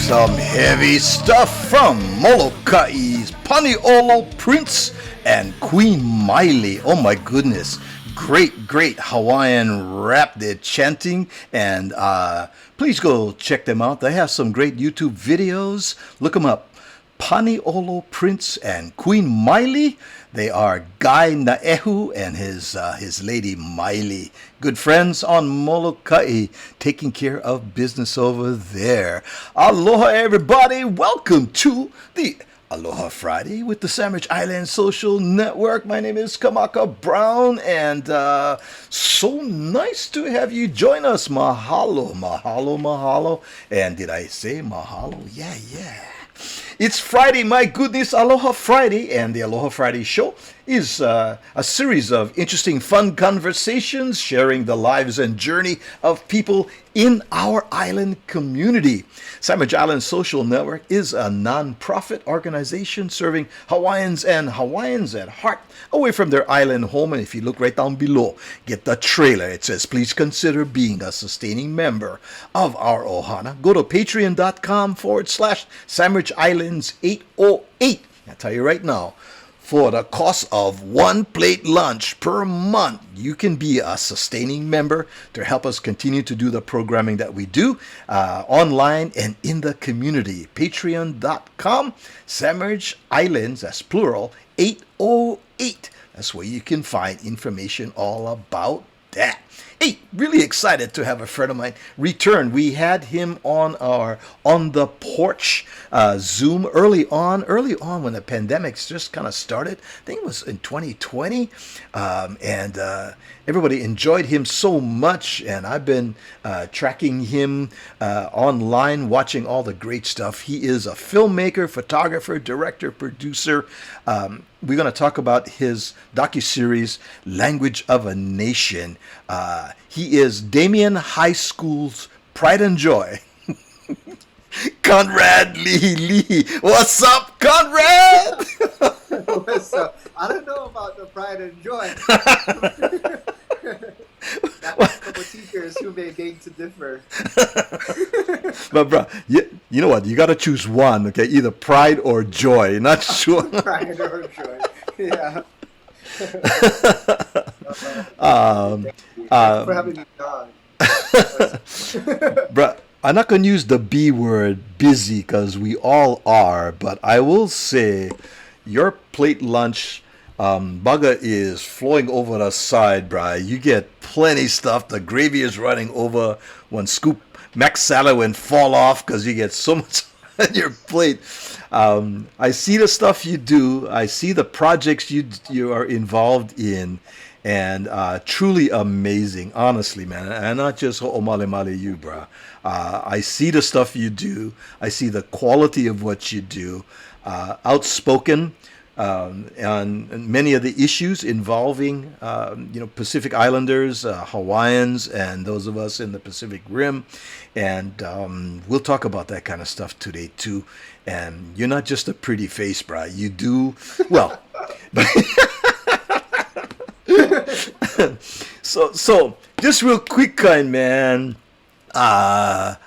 Some heavy stuff from Moloka'i's Paniolo Prince and Queen Maoli. Oh my goodness. Great Hawaiian rap they're chanting. And please go check them out. They have some great YouTube videos. Look them up. Paniolo Prince and Queen Maoli. They are Guy Naehu and his lady Maoli. Good friends on Molokai, taking care of business over there. Aloha, everybody. Welcome to the Aloha Friday with the Sandwich Island Social Network. My name is Kanaka Brown, and so nice to have you join us. Mahalo. And did I say mahalo? Yeah. It's Friday, my goodness, Aloha Friday, and the Aloha Friday show is a series of interesting, fun conversations sharing the lives and journey of people in our island community. Sandwich Island Social Network is a non-profit organization serving Hawaiians and Hawaiians at heart away from their island home. And if you look right down below, get the trailer. It says, please consider being a sustaining member of our ohana. Go to patreon.com/Sandwich Islands 808. I'll tell you right now, for the cost of one plate lunch per month, you can be a sustaining member to help us continue to do the programming that we do online and in the community. Patreon.com, Sandwich Islands, that's plural, 808. That's where you can find information all about that. Hey, really excited to have a friend of mine return. We had him on our On the Porch Zoom early on when the pandemic just kind of started. I think it was in 2020. And everybody enjoyed him so much. And I've been tracking him online, watching all the great stuff. He is a filmmaker, photographer, director, producer. We're going to talk about his docuseries, Language of a Nation. He is Damien High School's pride and joy. Conrad Lihilihi. What's up, Conrad? What's up? I don't know about the pride and joy. Got a couple teachers who may beg to differ. But bro, you know what? You got to choose one, okay? Either pride or joy. Not sure. Pride or joy. Yeah. Thanks for having me on. Bruh, I'm not going to use the B word, busy, because we all are, but I will say your plate lunch bugger is flowing over the side, bruh. You get plenty stuff. The gravy is running over. One scoop mac salad will fall off because you get so much on your plate. I see the stuff you do. I see the projects you are involved in. And truly amazing, honestly, man. And not just ho'omale you, bruh. I see the stuff you do. I see the quality of what you do. Outspoken on many of the issues involving, Pacific Islanders, Hawaiians, and those of us in the Pacific Rim. And we'll talk about that kind of stuff today, too. And you're not just a pretty face, bruh. You do, well... So just real quick, kind man. I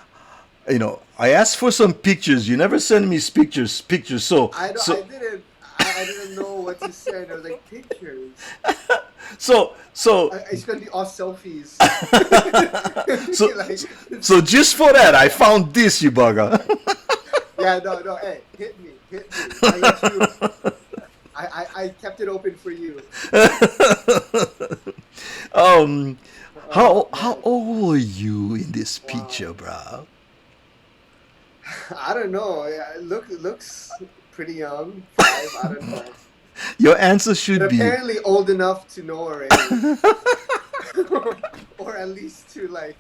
asked for some pictures. You never send me pictures. So I didn't know what to send. I was like, pictures. So it's gonna be all selfies. so just for that, I found this, you bugger. Yeah, no. Hey, hit me. I kept it open for you. How old are you in this picture, bro? I don't know. It looks pretty young. 5, I don't know. Your answer should be apparently old enough to know already, or at least to like,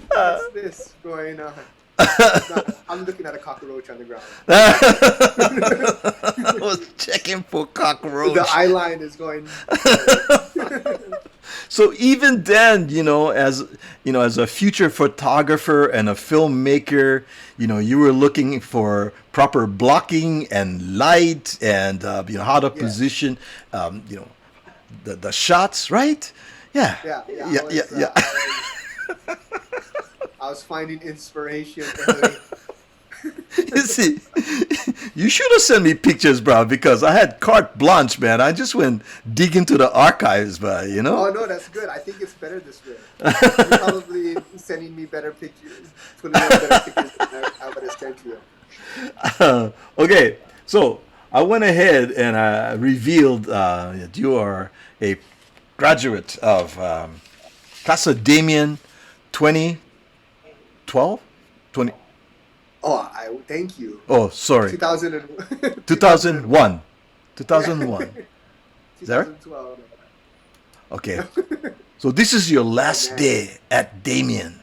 what's this going on? I'm looking at a cockroach on the ground. I was checking for cockroach. The eye line is going. So even then, as a future photographer and a filmmaker, you were looking for proper blocking and light and how to position, the shots, right? Yeah. I was finding inspiration early. You see, you should have sent me pictures, bro, because I had carte blanche, man. I just went dig into the archives, but you know. Oh no, that's good. I think it's better this way. You probably sending me better pictures, pulling up better pictures than I would have sent you. Okay, so I went ahead and revealed that you are a graduate of Casa Damien 2012? 20, Oh, I thank you. oh, sorry, 2000 and 2001. Yeah. 2001. Is that right? 2012. Okay, so this is your Oh last man. day at Damien.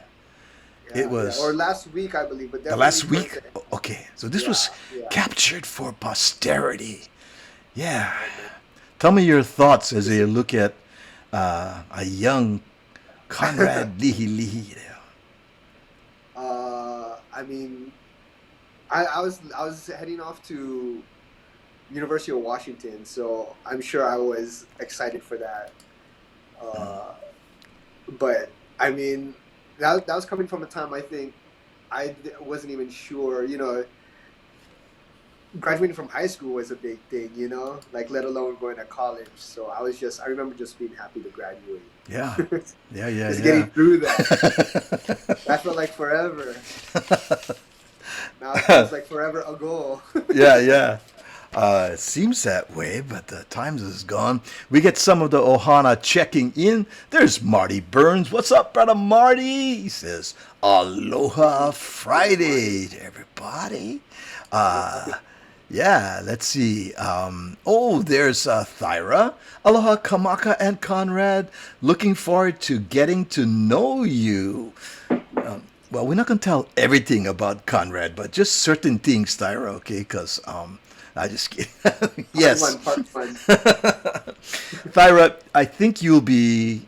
It Yeah. Or was last week, I believe, but the definitely last towards week? the end. Okay, so this was Yeah, yeah. captured for posterity. Yeah. Oh man. Tell me your thoughts as you look at a young Conrad Lihilihi there. I mean, I was heading off to University of Washington, so I'm sure I was excited for that. Uh, but I mean, that was coming from a time I think wasn't even sure. Graduating from high school was a big thing. Like let alone going to college. So I remember just being happy to graduate. Yeah, yeah, yeah, Just yeah. getting through that. That felt like forever. Now it feels like forever ago. Yeah, yeah. It seems that way, but the times is gone. We get some of the ohana checking in. There's Marty Burns. What's up, brother Marty? He says, Aloha Friday, everybody. Uh, yeah, let's see. There's Thyra. Aloha, Kamaka and Conrad. Looking forward to getting to know you. Well, we're not going to tell everything about Conrad, but just certain things, Thyra, okay? Because I just kidding. Part Yes. one, part one. Thyra, I think you'll be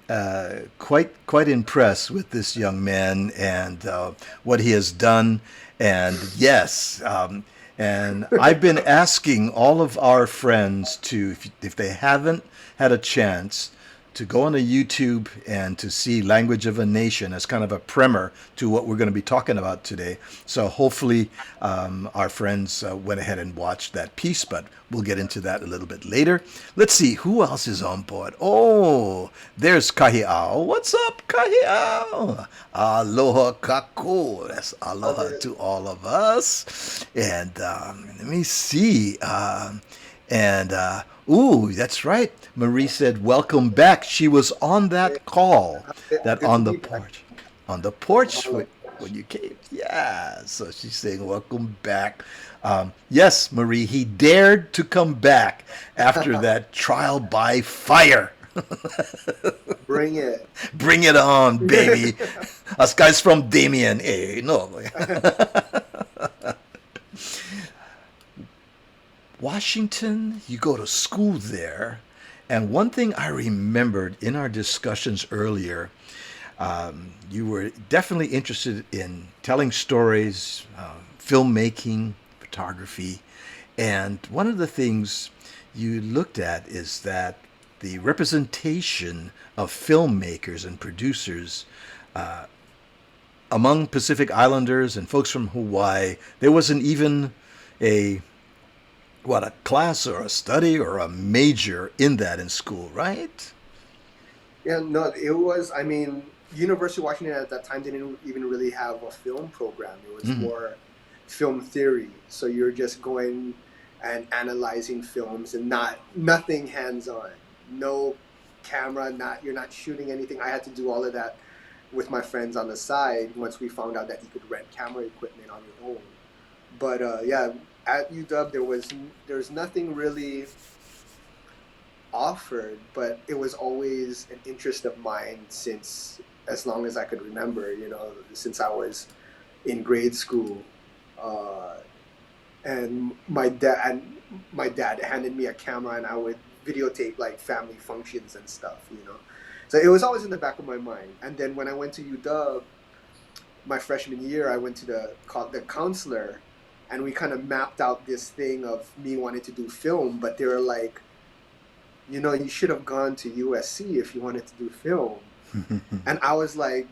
quite impressed with this young man and what he has done. And yes, and I've been asking all of our friends to, if they haven't had a chance, to go on to YouTube and to see Language of a Nation as kind of a primer to what we're going to be talking about today. So hopefully our friends went ahead and watched that piece, but we'll get into that a little bit later. Let's see, who else is on board? Oh, there's Kahiao. What's up, Kahiao? Aloha kako. That's aloha Okay. to all of us. And let me see. Ooh, that's right. Marie said, "Welcome back." She was on Okay. that call, that Good to on the be back. porch, on the porch Mahalo. when you came. Yeah. So she's saying, "Welcome back." Yes, Marie. He dared to come back after that trial by fire. Bring it. Bring it on, baby. Us guys from Damien. Hey, no. Washington, you go to school there. And one thing I remembered in our discussions earlier, you were definitely interested in telling stories, filmmaking, photography. And one of the things you looked at is that the representation of filmmakers and producers among Pacific Islanders and folks from Hawaii, there wasn't even a a class or a study or a major in that in school, right? Yeah, no, it was. I mean, University of Washington at that time didn't even really have a film program. It was Mm-hmm. more film theory. So you're just going and analyzing films and nothing hands on. No camera, you're not shooting anything. I had to do all of that with my friends on the side once we found out that you could rent camera equipment on your own. But yeah, at UW there's nothing really offered, but it was always an interest of mine since as long as I could remember. Since I was in grade school, uh, and my dad handed me a camera, and I would videotape like family functions and stuff. So it was always in the back of my mind. And then when I went to UW, my freshman year, I went to the counselor, and we kind of mapped out this thing of me wanting to do film, but they were like, you should have gone to USC if you wanted to do film. And I was like,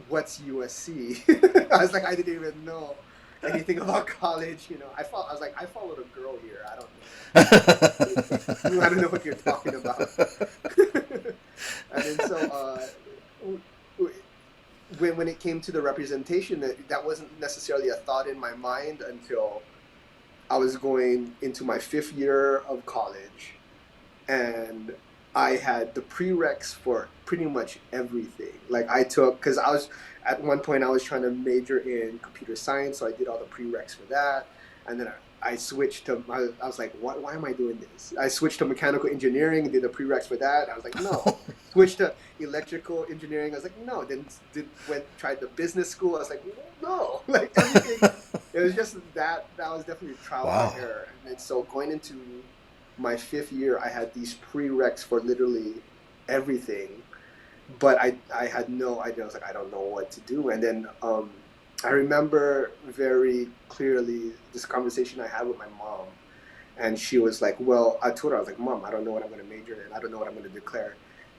what's USC? I was like, I didn't even know. anything about college. I was like, I followed a girl here. I don't know. I don't know what you're talking about. And then so when it came to the representation, that wasn't necessarily a thought in my mind until I was going into my 5th year of college, and I had the prereqs for pretty much everything. Like because at one point I was trying to major in computer science, so I did all the prereqs for that, and then I switched to, I was like, why am I doing this? I switched to mechanical engineering and did the prereqs for that. I was like, no. Switched to electrical engineering. I was like, no. Then tried the business school. I was like, no. Like everything, it was just that was definitely trial Wow. and error. And then, so going into my 5th year, I had these prereqs for literally everything, but I had no idea. I was like, I don't know what to do. And then I remember very clearly this conversation I had with my mom, and she was like, well, I told her, I was like, Mom, I don't know what I'm going to major in. I don't know what I'm going to declare.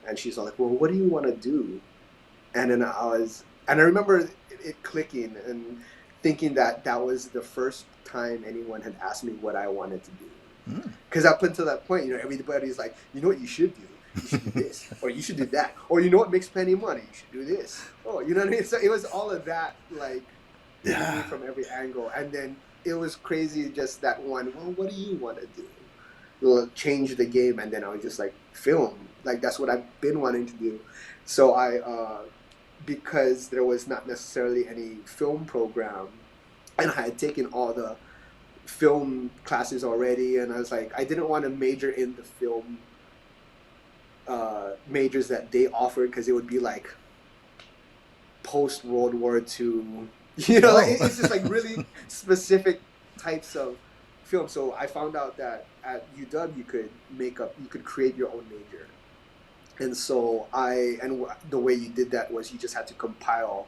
And she's all like, well, what do you want to do? And then I remember it clicking and thinking that was the first time anyone had asked me what I wanted to do. Because up until that point, everybody's like, you know what you should do? You should do this, or you should do that, or you know what makes plenty of money? You should do this. Oh, you know what I mean? So it was all of that, like, Yeah. from every angle. And then it was crazy, just that one, well, what do you want to do? Well, change the game. And then I was just like, film. Like, that's what I've been wanting to do. So because there was not necessarily any film program, and I had taken all the film classes already, and I was like, I didn't want to major in the film majors that they offered, because it would be like post World War II, like, it's just like really specific types of film. So I found out that at UW you could create your own major, and so the way you did that was you just had to compile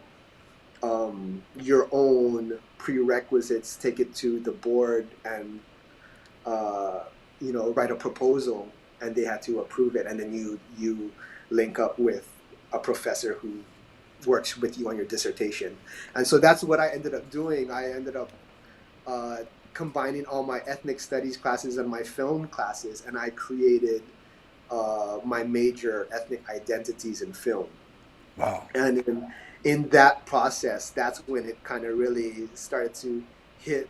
your own prerequisites, take it to the board, and write a proposal, and they had to approve it, and then you link up with a professor who works with you on your dissertation. And so that's what I ended up doing. I ended up combining all my ethnic studies classes and my film classes, and I created my major, ethnic identities in film. Wow. And in that process, that's when it kind of really started to hit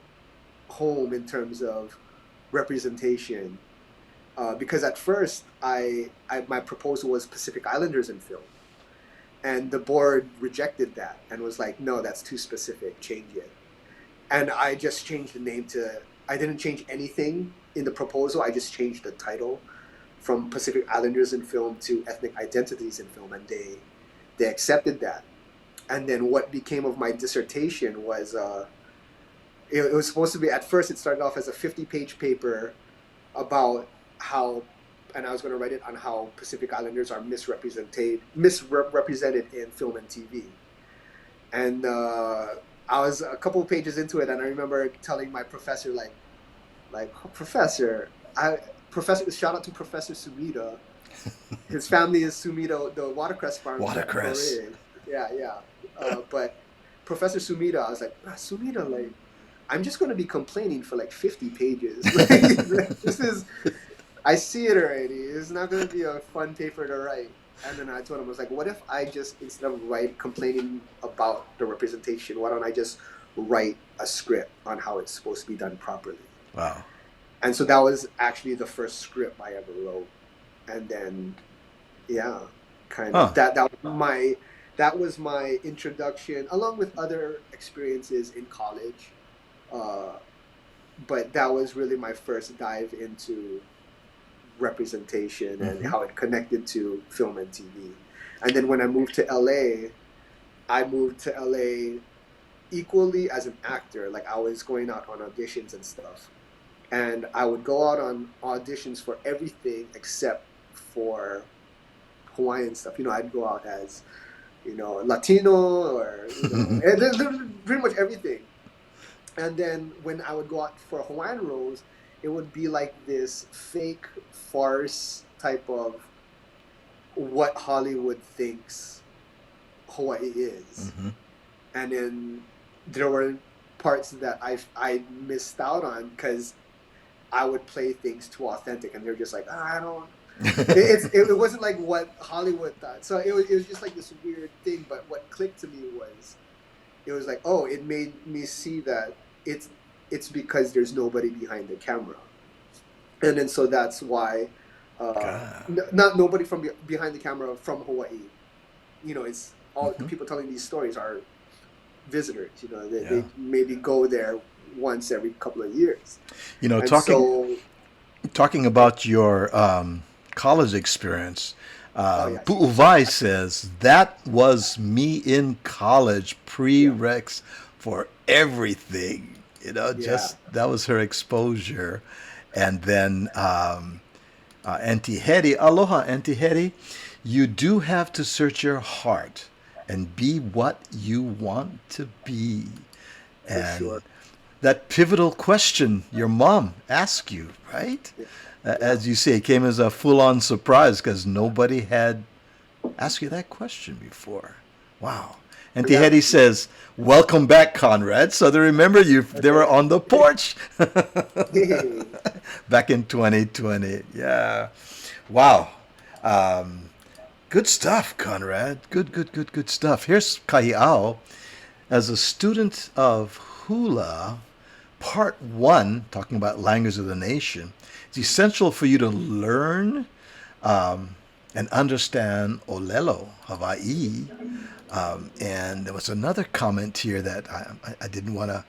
home in terms of representation. Because at first, my proposal was Pacific Islanders in film, and the board rejected that and was like, no, that's too specific, change it. And I just changed the name I didn't change anything in the proposal, I just changed the title from Pacific Islanders in film to Ethnic Identities in film, and they accepted that. And then what became of my dissertation was, it was supposed to be, at first it started off as a 50-page paper about how, and I was going to write it on how Pacific Islanders are misrepresented in film and TV. And I was a couple of pages into it, and I remember telling my professor, Professor, shout out to Professor Sumida. His family is Sumida, the watercress farm. Watercress. Yeah. But Professor Sumida, I was like, Sumida, like, I'm just going to be complaining for like 50 pages. This is, I see it already. It's not going to be a fun paper to write. And then I told him, I was like, what if I just, instead of complaining about the representation, why don't I just write a script on how it's supposed to be done properly? Wow. And so that was actually the first script I ever wrote. And then, yeah, kind of, that was my introduction, along with other experiences in college. But that was really my first dive into representation and how it connected to film and TV. And then when I moved to LA, equally as an actor. Like, I was going out on auditions and stuff. And I would go out on auditions for everything except for Hawaiian stuff. I'd go out as, Latino, or, pretty much everything. And then when I would go out for Hawaiian roles, it would be like this fake farce type of what Hollywood thinks Hawaii is. And then there were parts that I missed out on because I would play things too authentic, and they're just like, I don't. It wasn't like what Hollywood thought. So it was just like this weird thing. But what clicked to me was it was like, oh, it made me see that it's because there's nobody behind the camera, and then so that's why not nobody from behind the camera from Hawaii. It's all the people telling these stories are visitors. They maybe go there once every couple of years. And talking about your college experience, yeah. Pu'uvai says that was me in college, prereqs for everything. Just that was her exposure. And then Auntie Hetty, aloha, Auntie Hetty, you do have to search your heart and be what you want to be. And sure. that pivotal question your mom asked you, right? As you say, it came as a full-on surprise because nobody had asked you that question before. Wow. Auntie Hetty says, welcome back, Conrad. So they remember you. They were on the porch back in 2020. Yeah. Wow. Good stuff, Conrad. Good stuff. Here's Kahi'ao. As a student of hula, part 1, talking about language of the nation, it's essential for you to learn and understand Olelo, Hawaii. And there was another comment here that I didn't want to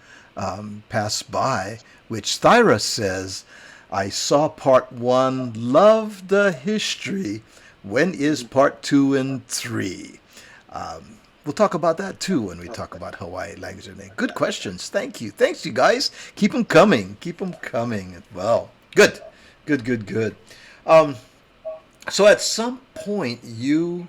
pass by, which Thyra says, I saw part 1, love the history. When is part 2 and 3? We'll talk about that too when we talk about Hawaii language and name. Good questions. Thank you. Thanks, you guys. Keep them coming. Well, good. So at some point you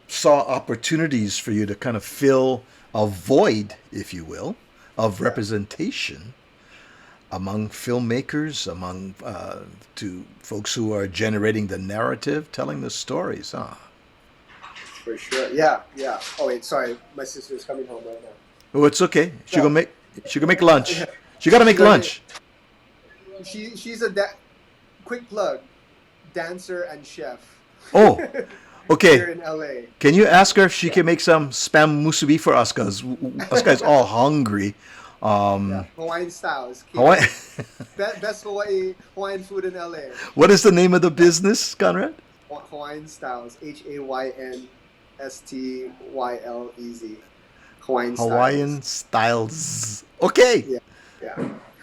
saw opportunities for you to kind of fill a void, if you will, of representation among filmmakers, among to folks who are generating the narrative, telling the stories, huh? For sure. Yeah. Oh wait, sorry, my sister's coming home right now. Oh, it's okay. She gonna make lunch. She gotta make lunch. She's a quick plug, dancer and chef. Oh, okay. Here in LA. Can you ask her if she can make some spam musubi for us? Cause us guys all hungry. Hawaiian styles. Best Hawaiian food in LA. What is the name of the business, Conrad? Hawaiian styles. HAYNSTYLEZ. Hawaiian styles. Okay. Yeah.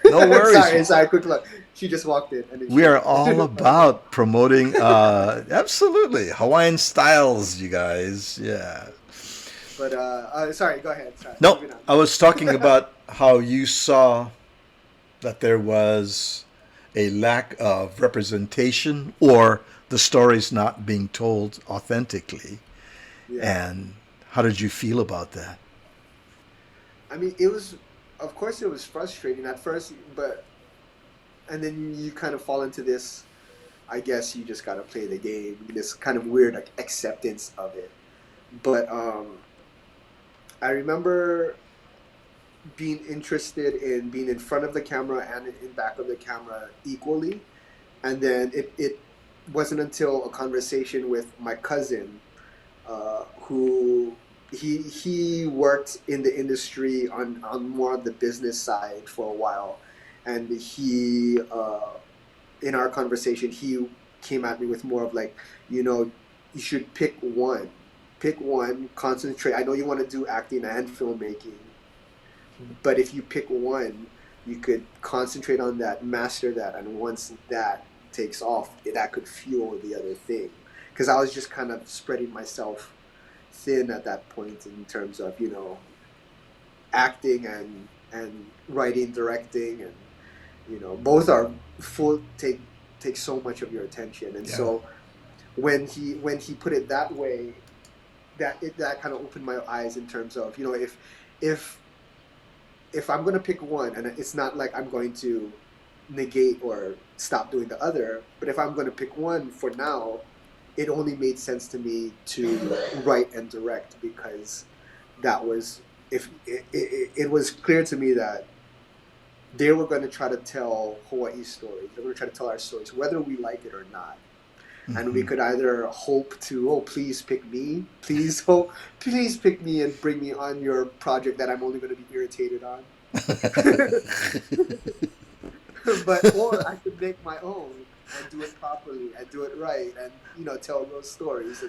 No worries. Sorry. Quick look. She just walked in. We are all about promoting, absolutely, Hawaiian styles, you guys. Yeah. But sorry. Go ahead. Sorry. No, I was talking about how you saw that there was a lack of representation or the stories not being told authentically. Yeah. And how did you feel about that? I mean, of course it was frustrating at first, and then you kind of fall into this, I guess you just got to play the game, this kind of weird like acceptance of it. But I remember being interested in being in front of the camera and in back of the camera equally. And then it wasn't until a conversation with my cousin, who he worked in the industry on more of the business side for a while. And he, in our conversation, he came at me with more of like, you should pick one, concentrate. I know you want to do acting and filmmaking, but if you pick one, you could concentrate on that, master that, and once that takes off, that could fuel the other thing. Because I was just kind of spreading myself thin at that point in terms of, acting and writing, directing, and both are take so much of your attention. And so when he put it that way, that kind of opened my eyes in terms of, if I'm going to pick one, and it's not like I'm going to negate or stop doing the other, but if I'm going to pick one for now, it only made sense to me to write and direct, because that was if it was clear to me that they were going to try to tell Hawaii stories. They were going to try to tell our stories, whether we like it or not. And we could either hope to, oh, please pick me, please, oh, please pick me and bring me on your project that I'm only going to be irritated on. But or I could make my own and do it properly and do it right and tell those stories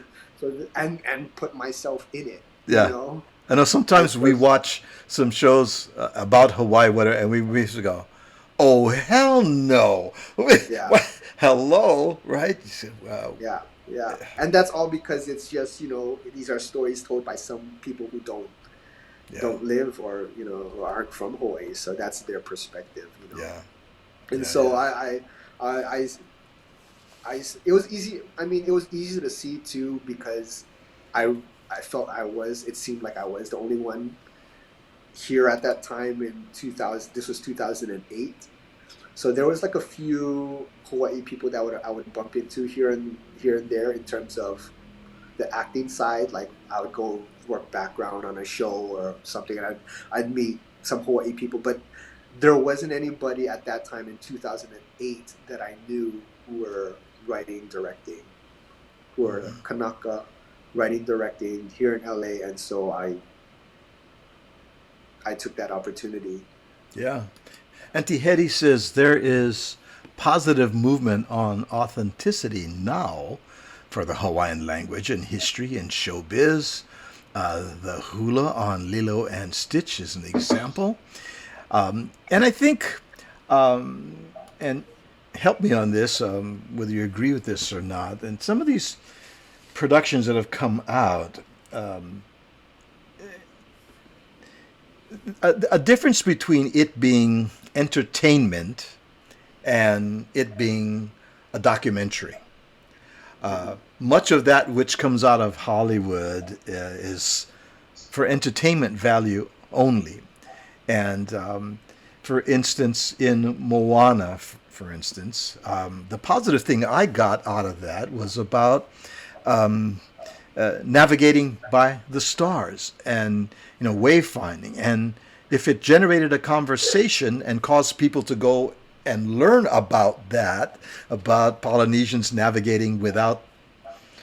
and put myself in it. Yeah. I know sometimes we watch some shows about Hawaii, whatever, and we used to go, "Oh hell no!" Yeah. Hello, right? You say, wow. Yeah, yeah, and that's all because it's just these are stories told by some people who don't live or who aren't from Hawaii, so that's their perspective. Yeah. And so I it was easy. I mean, it was easy to see too because I felt it seemed like I was the only one here at that time in 2000. This was 2008. So there was like a few Hawaii people that I would bump into here and there in terms of the acting side. Like I would go work background on a show or something, and I'd meet some Hawaii people, but there wasn't anybody at that time in 2008 that I knew who were writing, directing, who were Kanaka writing, directing here in LA, and so I took that opportunity. Yeah. Auntie Hetty says there is positive movement on authenticity now for the Hawaiian language and history and showbiz. The hula on Lilo and Stitch is an example. And I think, and help me on this, whether you agree with this or not, and some of these productions that have come out, a difference between it being entertainment and it being a documentary. Much of that which comes out of Hollywood is for entertainment value only. And for instance, in Moana, for instance, the positive thing I got out of that was about navigating by the stars and wayfinding, and if it generated a conversation and caused people to go and learn about that, about Polynesians navigating without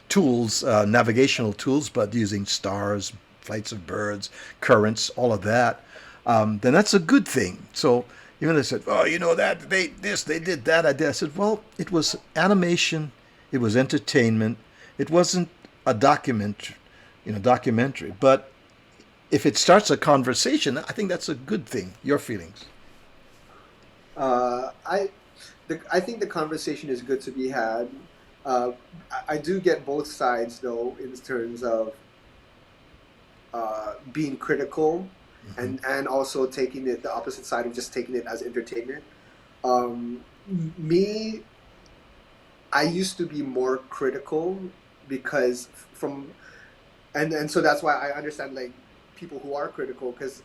tools, navigational tools, but using stars, flights of birds, currents, all of that, then that's a good thing. So even they said, oh, that they did that, I said, well, it was animation, it was entertainment, it wasn't a documentary, but if it starts a conversation, I think that's a good thing. Your feelings? I think the conversation is good to be had. I do get both sides though in terms of being critical and also taking it the opposite side of just taking it as entertainment. Me, I used to be more critical because and so that's why I understand like people who are critical, because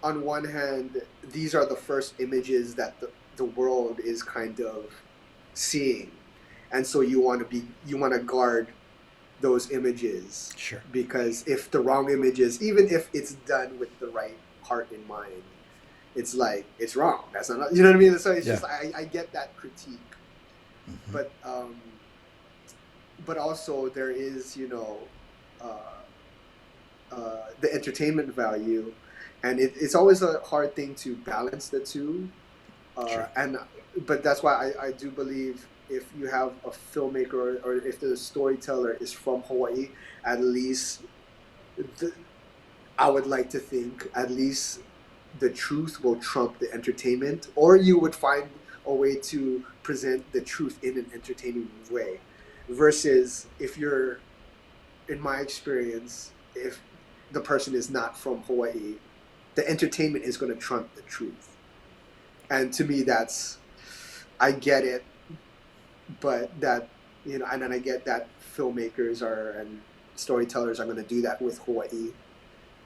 on one hand these are the first images that the world is kind of seeing, and so you want to guard those images. Sure. Because if the wrong images, even if it's done with the right heart in mind, it's like it's wrong. That's not, what I mean. So it's just I get that critique, but also there is the entertainment value, and it's always a hard thing to balance the two. Sure. But that's why I do believe if you have a filmmaker or if the storyteller is from Hawaii, at least I would like to think at least the truth will trump the entertainment, or you would find a way to present the truth in an entertaining way, versus if you're, in my experience, if the person is not from Hawaii, the entertainment is going to trump the truth. And to me, I get it, but that, and then I get that filmmakers and storytellers are going to do that with Hawaii.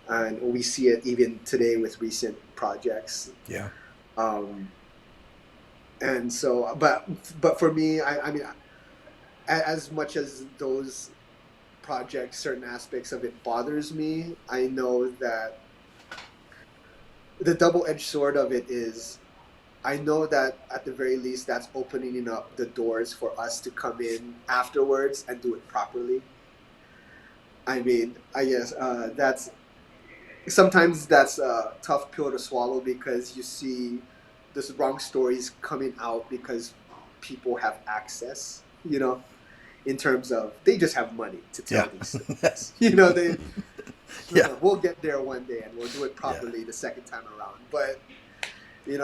And we see it even today with recent projects. Yeah. And so, but for me, I mean, as much as those projects, certain aspects of it bothers me, I know that the double-edged sword of it is, I know that at the very least that's opening up the doors for us to come in afterwards and do it properly. I mean, I guess that's sometimes that's a tough pill to swallow because you see this wrong stories coming out because people have access, in terms of they just have money to tell Yeah. these stories. They Yeah. we'll get there one day and we'll do it Yeah. properly the second time around. But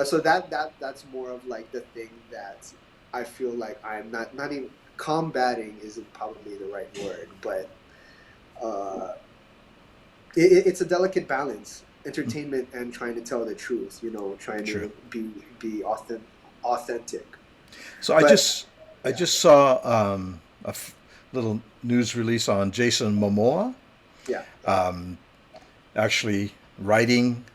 so that's more of like the thing that I feel like I'm not even combating isn't probably the right word, but uh, it's a delicate balance, entertainment and trying to tell the truth. Trying True. to be authentic. So But I yeah, just saw little news release on Jason Momoa, yeah, um, actually writing,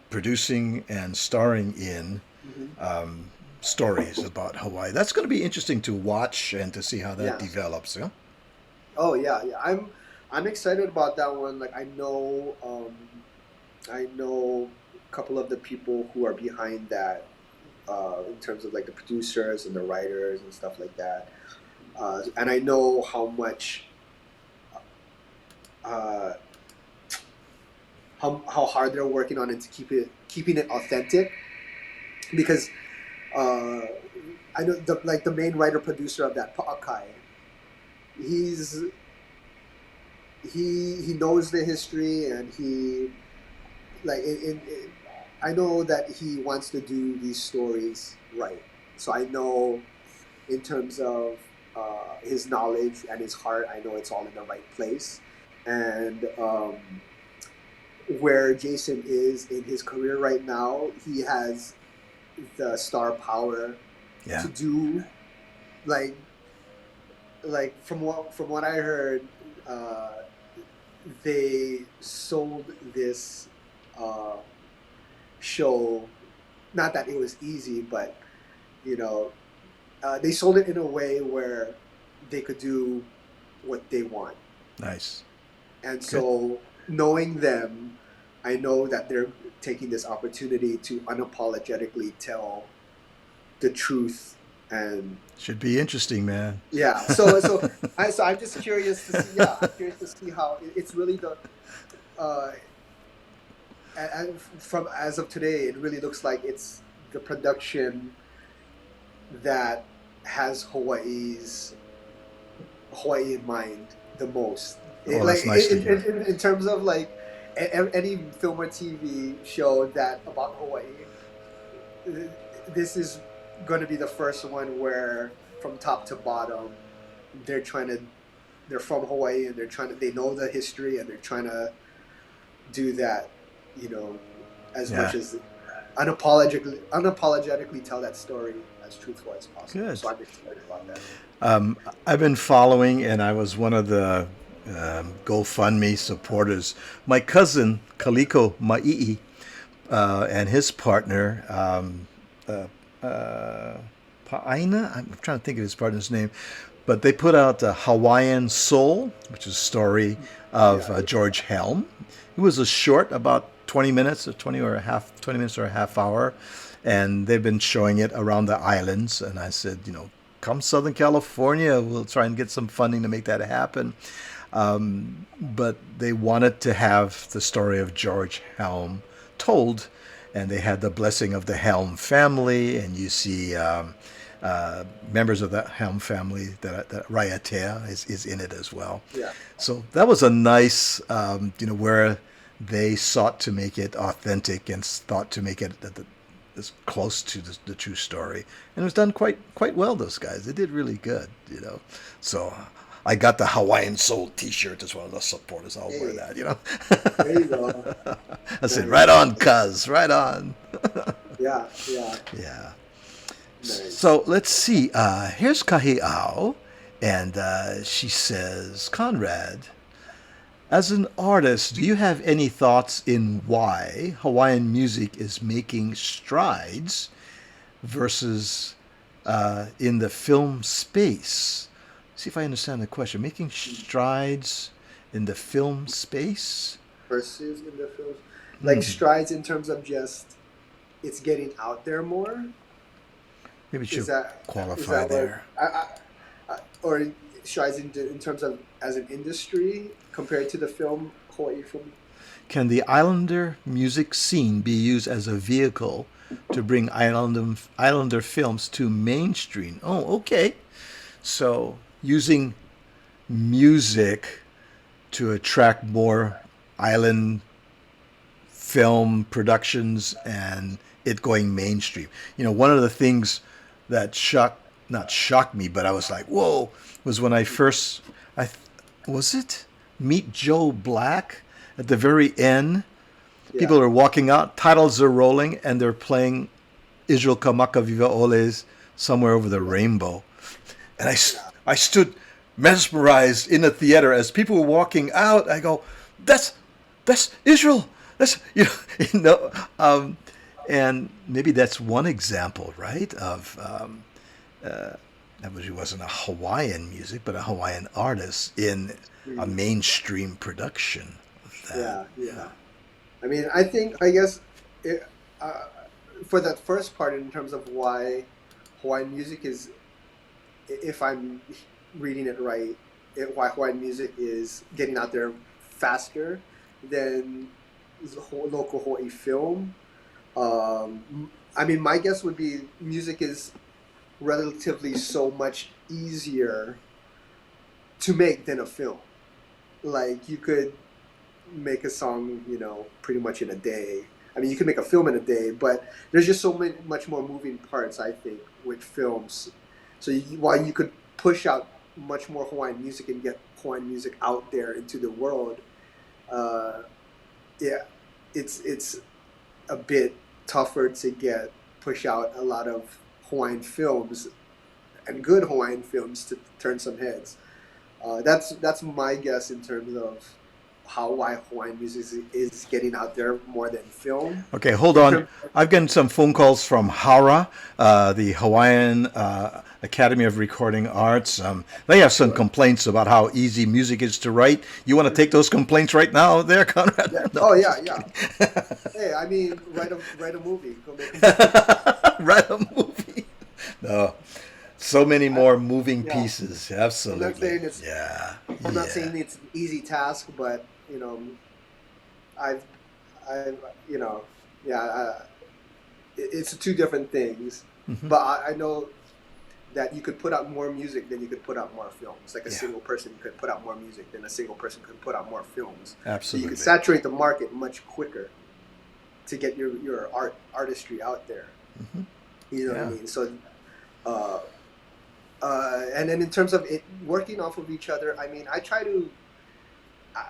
producing and starring in hmm um, stories about Hawaii. That's going to be interesting to watch and to see how that yeah. develops. Yeah. Oh yeah, yeah. I'm excited about that one. Like I know a couple of the people who are behind that, in terms of like the producers and the writers and stuff like that. And I know uh, how hard they're working on it to keeping it authentic because uh, I know the main writer producer of that Pa'akai, he's he knows the history and he like I know that he wants to do these stories right. So I know in terms of his knowledge and his heart, I know it's all in the right place. And where Jason is in his career right now, he has the star power Yeah. to do like from what I heard, uh, they sold this uh, show. Not that it was easy, but you know, they sold it in a way where they could do what they want. Nice. And Good. so, knowing them, I know that they're taking this opportunity to unapologetically tell the truth. And Should be interesting, man. yeah, so I'm just curious to see. Yeah, I'm curious to see how it's really the. Uh, and from as of today, it really looks like it's the production that has Hawaii in mind the most. Oh, that's nice to hear. In terms of like any film or TV show that about Hawaii, this is going to be the first one where from top to bottom they're trying to they're from Hawaii and they know the history and they're trying to do that, you know, as Yeah. much as unapologetically tell that story as truthful as possible. Good. So I'm excited about that. I've been following, and I was one of the GoFundMe supporters. My cousin Kaliko Ma'i'i and his partner Pa'aina. I'm trying to think of his partner's name, but they put out Hawaiian Soul, which is a story of Yeah, George Helm. It was a short, about 20 minutes, or 20 minutes or a half hour, and they've been showing it around the islands. And I said, come Southern California, we'll try and get some funding to make that happen. But they wanted to have the story of George Helm told, and they had the blessing of the Helm family, and you see members of the Helm family. That Raiatea is in it as well. yeah, So that was a nice, where they sought to make it authentic and thought to make it as close to the true story, and it was done quite well. Those guys, they did really good. So I got the Hawaiian Soul T-shirt as one of the supporters. I'll wear hey, that. there you go. I said, right Nice. on, cuz, right on. Yeah, yeah, Yeah. nice. So let's see. Here's Kahi'ao, and she says, Conrad, as an artist, do you have any thoughts in why Hawaiian music is making strides versus in the film space? See if I understand the question. Making strides in the film space immersive in the films. Like Mm. strides in terms of just it's getting out there more. Maybe we Is should that qualify what there. or strides in terms of as an industry compared to the film Hawaii film? Can the Islander music scene be used as a vehicle to bring Islander films to mainstream? Oh, okay. So using music to attract more island film productions and it going mainstream. One of the things that not shocked me, but I was like, whoa, was when I first, I was it Meet Joe Black at the very end. Yeah. People are walking out, titles are rolling, and they're playing Israel Kamaka Viva Ole's Somewhere Over the Rainbow. And Yeah. I stood mesmerized in the theater as people were walking out. I go, that's Israel. That's you know, and maybe that's one example, right? Of that wasn't a Hawaiian music, but a Hawaiian artist in a Mhm. mainstream production of that. Yeah, yeah. Yeah. I mean, I guess, it, uh, for that first part, in terms of why Hawaiian music is, if I'm reading it right, why Hawaiian music is getting out there faster than the local Hawaii film. I mean, my guess would be music is relatively so much easier to make than a film. Like you could make a song, pretty much in a day. I mean, you can make a film in a day, but there's just so much more moving parts, I think, with films. So while you could push out much more Hawaiian music and get Hawaiian music out there into the world, uh, yeah, it's a bit tougher to push out a lot of Hawaiian films and good Hawaiian films to turn some heads. That's my guess in terms of why Hawaiian music is getting out there more than film. Okay, hold In on. terms, I've gotten some phone calls from HARA, the Hawaiian Academy of Recording Arts. They have some sure. complaints about how easy music is to write. You want to take those complaints right now, there, Conrad? Yeah. No, Oh I'm yeah, just yeah. kidding. Hey, I mean, write a movie. Go make a movie. Write a movie. No, so many I, more moving yeah. pieces. I'm not Absolutely. saying it's Yeah, I'm not yeah. saying it's an easy task, but I've I've yeah. It's two different things, Hmm. but I know that you could put out more music than you could put out more films. Like a Yeah, single person could put out more music than a single person could put out more films. So you could absolutely. saturate the market much quicker to get your artistry out there. Hmm. You know what I Yeah. mean? So, uh, and then in terms of it working off of each other, I mean, I try to uh,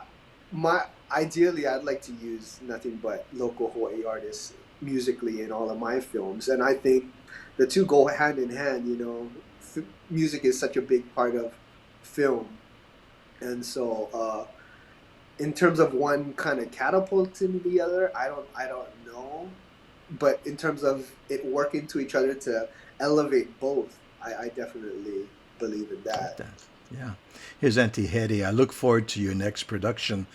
my ideally I'd like to use nothing but local Hawaii artists musically in all of my films, and I think the two go hand in hand. Music is such a big part of film, and so in terms of one kind of catapulting the other, I don't know, but in terms of it working to each other to elevate both, I definitely believe in Like that. that. Yeah. Here's Auntie Hetty. I look forward to your next production.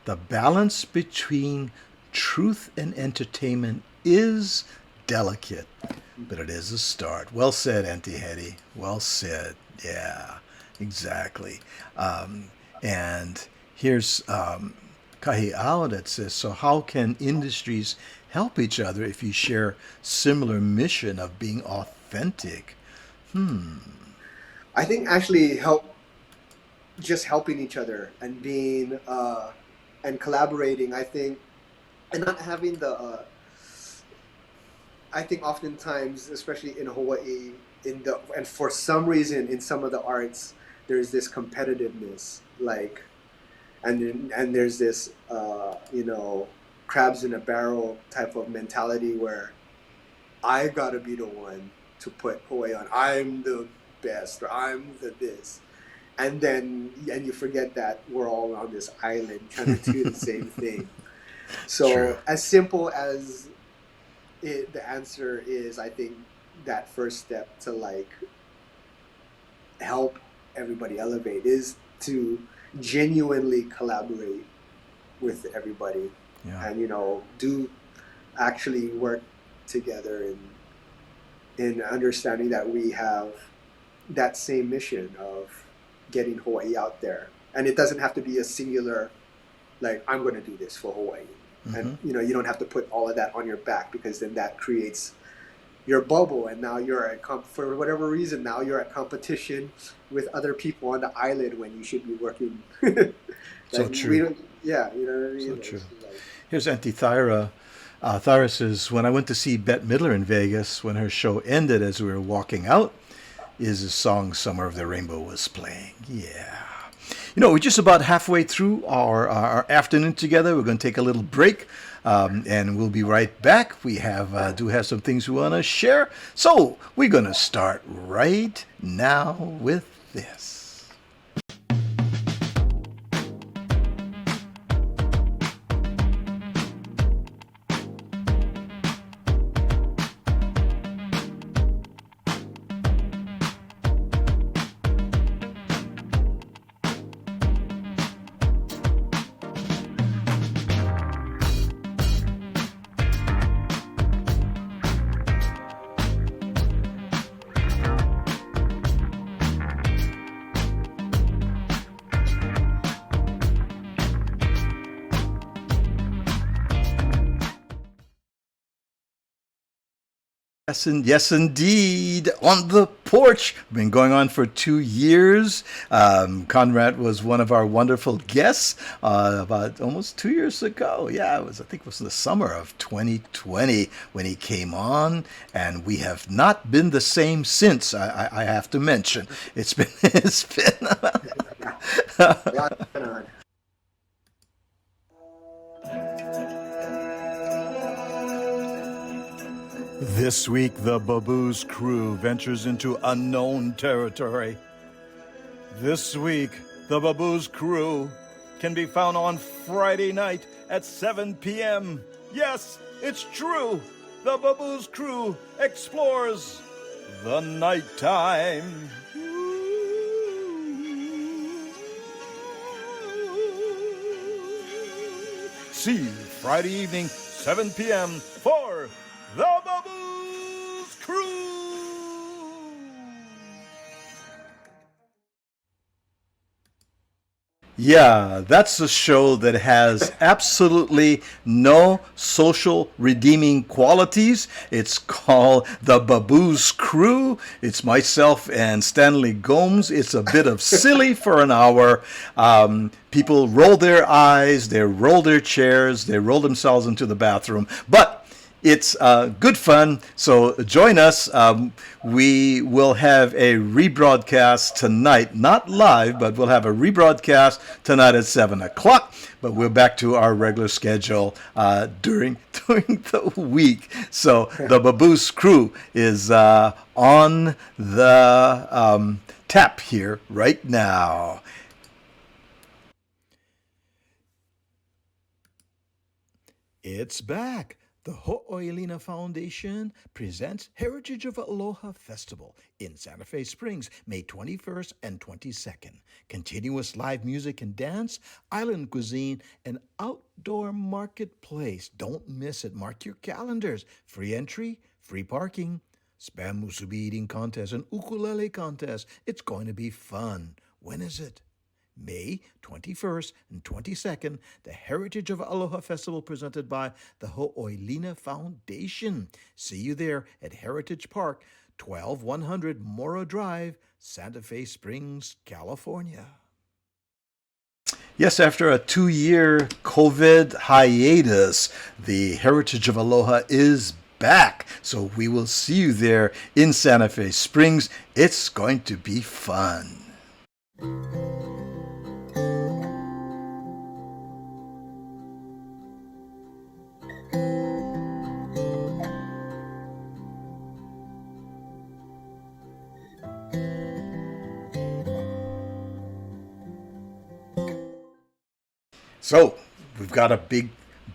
The balance between truth and entertainment is delicate, but it is a start. Well said, Auntie Hetty. Well said. Yeah, exactly. Um, and here's Kahi'ao that says, so how can industries help each other if you share similar mission of being authentic? Hmm. I think actually just helping each other and being and collaborating. I think and not having the I think oftentimes, especially in Hawaii, and for some reason in some of the arts, there's this competitiveness, like, and there's this crabs in a barrel type of mentality where I gotta be the one to put Hawaii on. I'm the best, or I'm the this, and you forget that we're all on this island trying to do the same thing. True. So as simple as the answer is, I think that first step to like help everybody elevate is to genuinely collaborate with everybody, Yeah. and do actually work together in understanding that we have that same mission of getting Hawaii out there. And it doesn't have to be a singular, like, I'm going to do this for Hawaii. And you don't have to put all of that on your back, because then that creates your bubble, and now you're at for whatever reason, now you're at competition with other people on the island when you should be working. So true. Yeah, you know what I mean? So true. Here's Auntie Thyra. Thyra says, when I went to see Bette Midler in Vegas, when her show ended as we were walking out, is a song Summer of the Rainbow was playing. Yeah. We're just about halfway through our afternoon together. We're going to take a little break, and we'll be right back. We do have some things we want to share. So we're going to start right now with this. Yes, indeed. On the porch. Been going on for 2 years. Conrad was one of our wonderful guests about almost 2 years ago. Yeah, I think it was in the summer of 2020 when he came on, and we have not been the same since. I have to mention, it's been This week, the Baboos crew ventures into unknown territory. This week, the Baboos crew can be found on Friday night at 7 p.m. Yes, it's true. The Baboos crew explores the nighttime. See you Friday evening, 7 p.m. for the Baboos Crew! Yeah, that's a show that has absolutely no social redeeming qualities. It's called The Baboos Crew. It's myself and Stanley Gomes. It's a bit of silly for an hour. People roll their eyes, they roll their chairs, they roll themselves into the bathroom. But it's good fun, so join us. We will have a rebroadcast tonight, not live, but we'll have a rebroadcast tonight at 7 o'clock. But we're back to our regular schedule during the week. So the Baboos Crew is on the tap here right now. It's back. The Ho'oilina Foundation presents Heritage of Aloha Festival in Santa Fe Springs, May 21st and 22nd. Continuous live music and dance, island cuisine, and outdoor marketplace. Don't miss it. Mark your calendars. Free entry, free parking, spam musubi eating contest, and ukulele contest. It's going to be fun. When is it? May 21st and 22nd, the Heritage of Aloha Festival presented by the Ho'oilina Foundation. See you there at Heritage Park, 12100 Mora Drive, Santa Fe Springs, California. Yes, after a 2-year COVID hiatus, the Heritage of Aloha is back. So we will see you there in Santa Fe Springs. It's going to be fun. So, we've got a big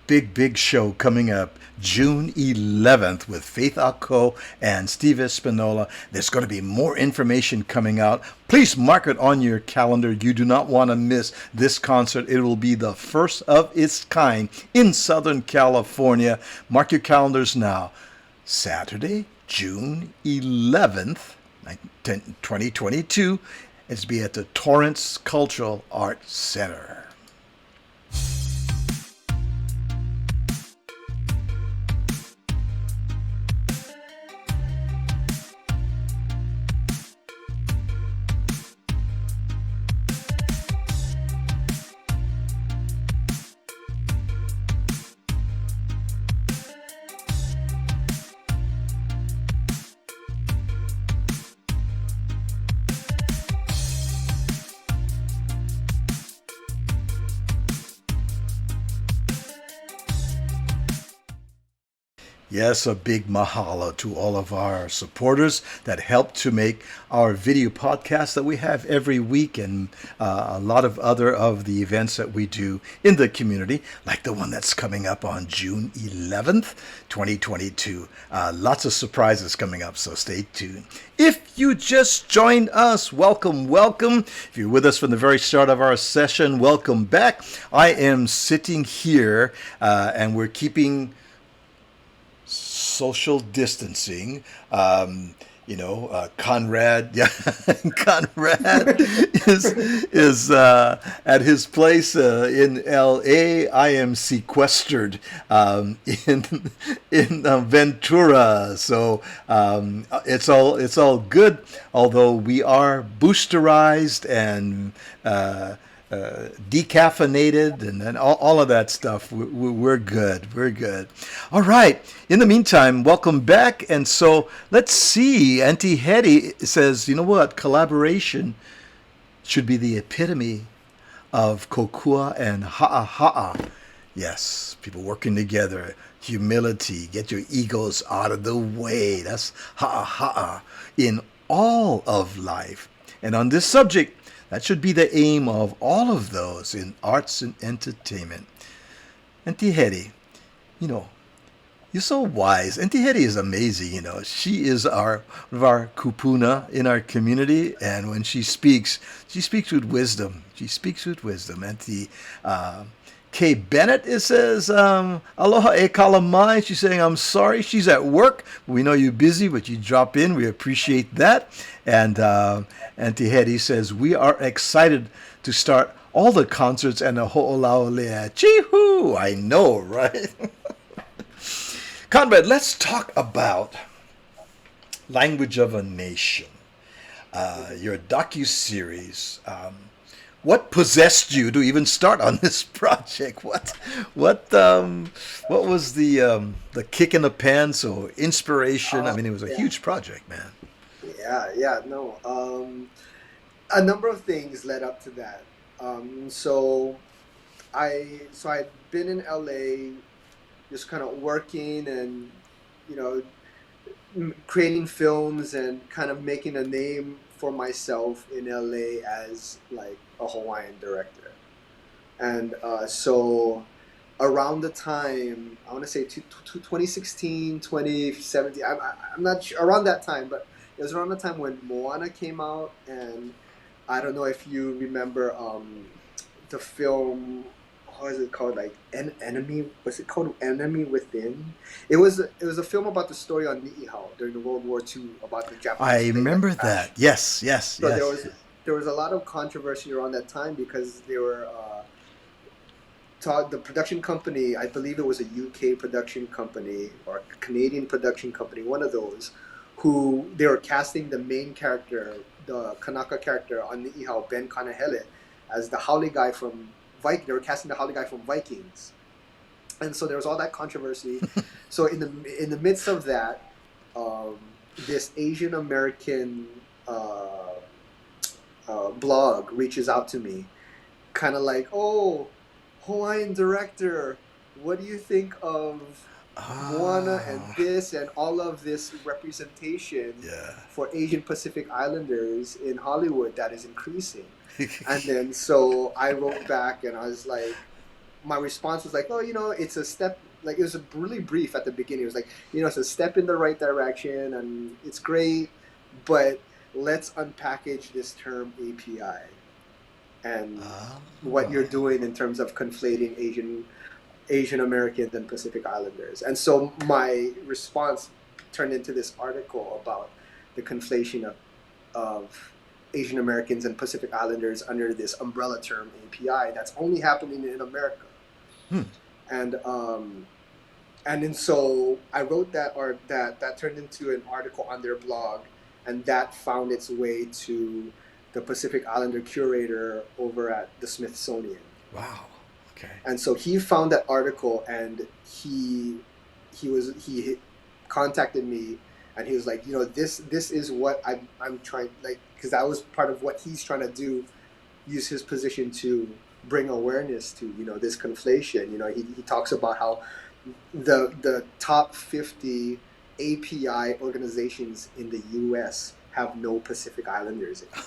big show coming up June 11th with Faith Ako and Steve Espinola. There's going to be more information coming out. Please mark it on your calendar. You do not want to miss this concert. It will be the first of its kind in Southern California. Mark your calendars now. Saturday, June 11th, 2022. It's be at the Torrance Cultural Arts Center. Yes, a big mahalo to all of our supporters that help to make our video podcast that we have every week, and a lot of other of the events that we do in the community, like the one that's coming up on June 11th, 2022. Lots of surprises coming up, so stay tuned. If you just joined us, welcome. If you're with us from the very start of our session, welcome back. I am sitting here and we're keeping social distancing. Conrad, Conrad is at his place in L.A. I am sequestered in Ventura, so it's all good. Although we are boosterized and decaffeinated and all of that stuff. We're good. We're good. All right. In the meantime, welcome back. And so let's see. Auntie Hetty says, you know what? Collaboration should be the epitome of kokua and ha'a. Yes, people working together. Humility. Get your egos out of the way. That's ha'a in all of life. And on this subject, that should be the aim of all of those in arts and entertainment. Auntie Hetty, you're so wise. Auntie Hetty is amazing, She is one of our kupuna in our community, and when she speaks with wisdom. Auntie Kay Bennett, it says, aloha e kalamai. She's saying, I'm sorry. She's at work. We know you're busy, but you drop in. We appreciate that. And Auntie Hetty says, we are excited to start all the concerts and the ho'olaulea. Chee-hoo! I know, right? Conrad, let's talk about Language of a Nation. Your docu-series. What possessed you to even start on this project? What was the kick in the pants or inspiration? I mean, it was a huge project, man. A number of things led up to that. So I'd been in LA, just kind of working and creating films and kind of making a name for myself in LA as like a Hawaiian director. And so around the time, I want to say 2016, 2017, I'm not sure, around that time, but it was around the time when Moana came out. And I don't know if you remember the film, what is it called? Like Enemy? Was it called Enemy Within? It was a film about the story on Ni'ihau during the World War II about the Japanese. I remember that. Yes. So there was a lot of controversy around that time because they were the production company. I believe it was a UK production company or a Canadian production company, one of those, who they were casting the main character, the Kanaka character on Ni'ihau, Ben Kanahele, as the Haole guy from Viking. They were casting the Haole guy from Vikings, and so there was all that controversy. So in the midst of that, this Asian American blog reaches out to me, kind of like, "Oh, Hawaiian director, what do you think of Moana and this and all of this representation for Asian Pacific Islanders in Hollywood that is increasing?" And then so I wrote back and I was like, my response was like, oh, it's a step. Like, it was a really brief at the beginning. It was like, it's a step in the right direction, and it's great, but let's unpackage this term API and Ah, what you're doing in terms of conflating Asian Americans and Pacific Islanders. And so my response turned into this article about the conflation of Asian Americans and Pacific Islanders under this umbrella term API that's only happening in America. hmm. And then so I wrote that, or that turned into an article on their blog, and that found its way to the Pacific Islander curator over at the Smithsonian. Wow. Okay. And so he found that article, and he contacted me, and he was like, this is what I'm trying, like, because that was part of what he's trying to do, use his position to bring awareness to this conflation. He talks about how the top 50 API organizations in the U.S. have no Pacific Islanders in it.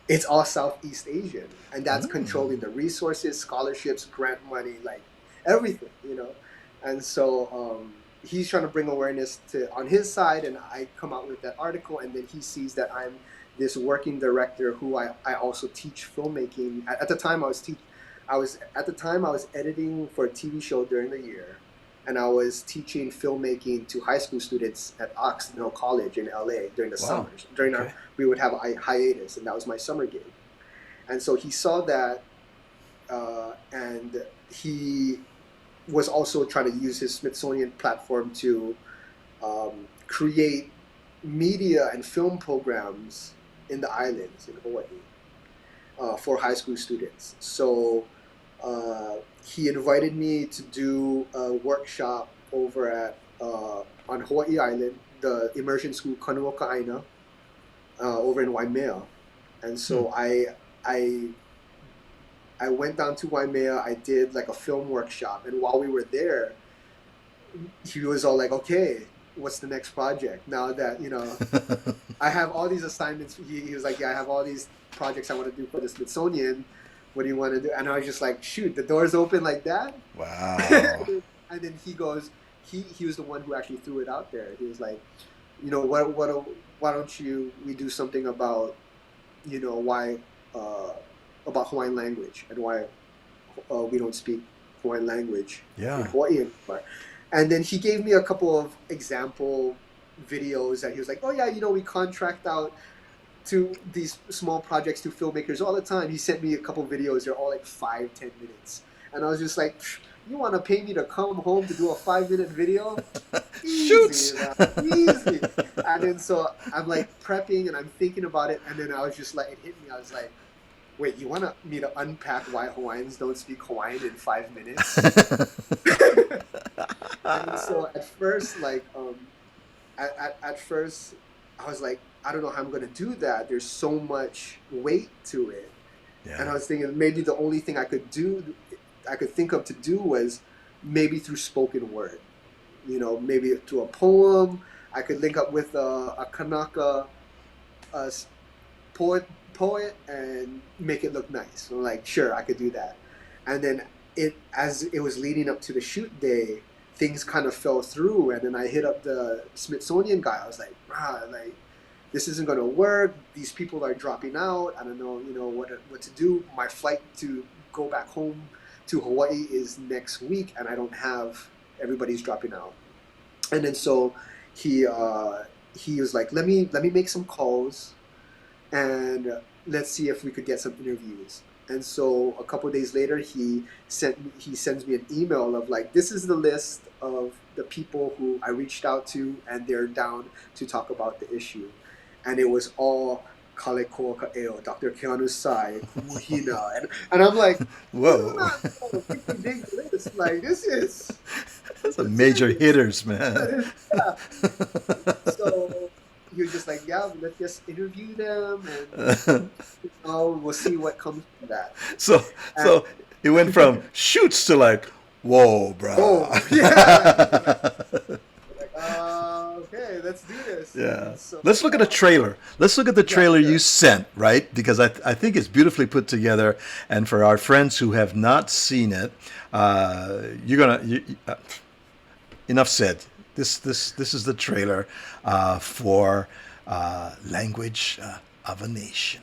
It's all Southeast Asian, and that's controlling the resources, scholarships, grant money, like everything, And so he's trying to bring awareness to on his side, and I come out with that article, and then he sees that I'm this working director who I also teach filmmaking. At the time, I was editing for a TV show during the year, and I was teaching filmmaking to high school students at Occidental College in LA during the summers. We would have a hiatus, and that was my summer gig. And so he saw that, and he was also trying to use his Smithsonian platform to create media and film programs in the islands in Hawaii for high school students. So he invited me to do a workshop over at on Hawaii Island, the immersion school Kanuoka Aina, over in Waimea. And so I went down to Waimea. I did like a film workshop, and while we were there, he was all like, okay, what's the next project? Now that I have all these assignments. He was like, yeah, I have all these projects I want to do for the Smithsonian. What do you want to do? And I was just like, shoot, the door's open like that. Wow. And then he goes, he was the one who actually threw it out there. He was like, why don't we do something about why about Hawaiian language and why we don't speak Hawaiian language in Hawaii anymore. And then he gave me a couple of example videos that he was like, oh yeah, we contract out to these small projects to filmmakers all the time. He sent me a couple of videos. They're all like 5-10 minutes. And I was just like, you want to pay me to come home to do a 5-minute video? Easy, easy. And then so I'm like prepping and I'm thinking about it. And then I was just like, it hit me. I was like, wait, you want me to unpack why Hawaiians don't speak Hawaiian in 5 minutes? And so at first, like, at first, I was like, I don't know how I'm going to do that. There's so much weight to it. Yeah. And I was thinking maybe the only thing I could think of to do was maybe through spoken word. Maybe through a poem. I could link up with a Kanaka poet and make it look nice. So like, sure, I could do that. And then as it was leading up to the shoot day, things kind of fell through. And then I hit up the Smithsonian guy. I was like, this isn't going to work. These people are dropping out. I don't know, what to do. My flight to go back home to Hawaii is next week, and I don't have, everybody's dropping out. And then so he was like, let me make some calls, and let's see if we could get some interviews. And so a couple of days later, he sends me an email of like, this is the list of the people who I reached out to, and they're down to talk about the issue. And it was all Kale Koa Ka'eo, Dr. Keanu Sai, Kumuhina. And I'm like, whoa. Big list. Like, That's a major hitters, man. Yeah. So he was just like, yeah, let's just interview them, and we'll see what comes from that. So it went from shoots to like, whoa, bro. Oh, yeah. Okay, let's do this. Yeah. So, let's look at a trailer. Let's look at the trailer you sent, right? Because I think it's beautifully put together. And for our friends who have not seen it, Enough said. This is the trailer for Language of a Nation.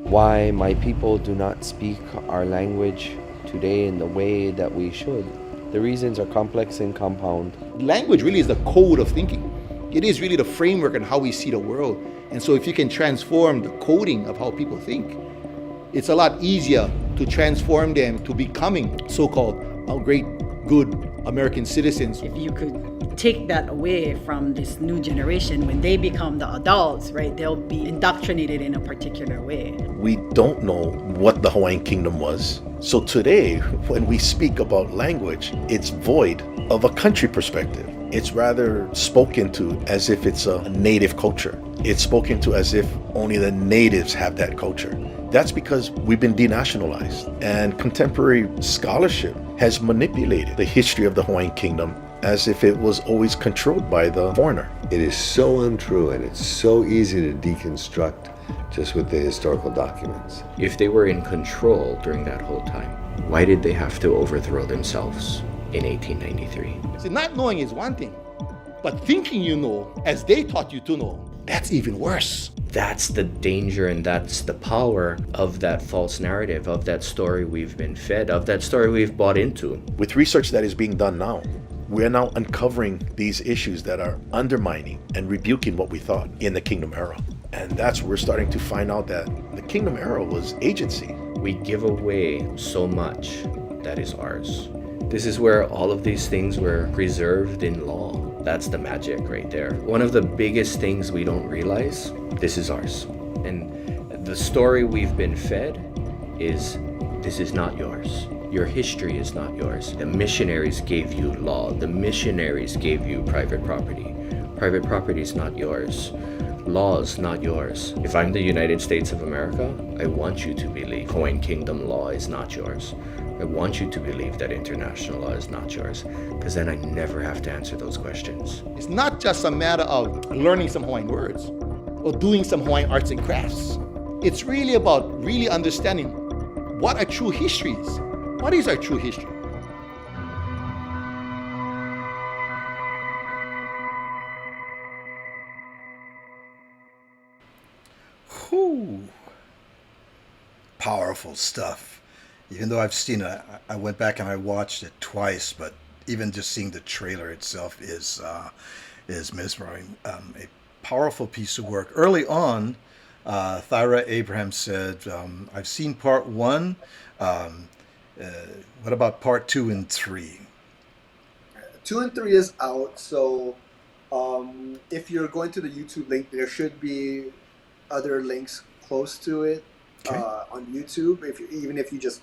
Why my people do not speak our language today in the way that we should. The reasons are complex and compound. Language really is the code of thinking. It is really the framework and how we see the world. And so if you can transform the coding of how people think, it's a lot easier to transform them to becoming so-called great, good American citizens. If you could take that away from this new generation, when they become the adults, right, they'll be indoctrinated in a particular way. We don't know what the Hawaiian Kingdom was. So today, when we speak about language, it's void of a country perspective. It's rather spoken to as if it's a native culture. It's spoken to as if only the natives have that culture. That's because we've been denationalized, and contemporary scholarship has manipulated the history of the Hawaiian Kingdom as if it was always controlled by the foreigner. It is so untrue, and it's so easy to deconstruct just with the historical documents. If they were in control during that whole time, why did they have to overthrow themselves in 1893? See, not knowing is one thing, but thinking you know as they taught you to know, that's even worse. That's the danger, and that's the power of that false narrative, of that story we've been fed, of that story we've bought into. With research that is being done now, we are now uncovering these issues that are undermining and rebuking what we thought in the Kingdom era. And that's where we're starting to find out that the Kingdom era was agency. We give away so much that is ours. This is where all of these things were preserved in law. That's the magic right there. One of the biggest things we don't realize, this is ours. And the story we've been fed is, this is not yours. Your history is not yours. The missionaries gave you law. The missionaries gave you private property. Private property is not yours. Law is not yours. If I'm the United States of America, I want you to believe Hawaiian Kingdom law is not yours. I want you to believe that international law is not yours, because then I never have to answer those questions. It's not just a matter of learning some Hawaiian words or doing some Hawaiian arts and crafts. It's really about really understanding what our true history is. What is our true history? Whew. Powerful stuff. Even though I've seen it, I went back and I watched it twice, but even just seeing the trailer itself is mesmerizing. A powerful piece of work. Early on, Thyra Abraham said, I've seen part one. What about part 2 and 3? 2 and 3 is out, so if you're going to the YouTube link, there should be other links close to it. Okay. On YouTube, even if you just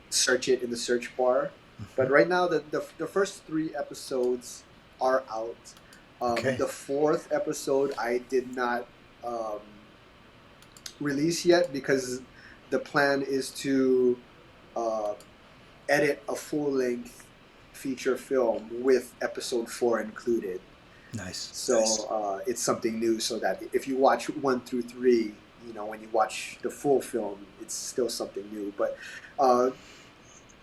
search it in the search bar. Mm-hmm. But right now, the first 3 episodes are out. Okay. The 4th episode I did not release yet because the plan is to edit a full-length feature film with episode 4 included. Nice. So nice. It's something new, so that if you watch 1 through 3, you know, when you watch the full film, it's still something new. But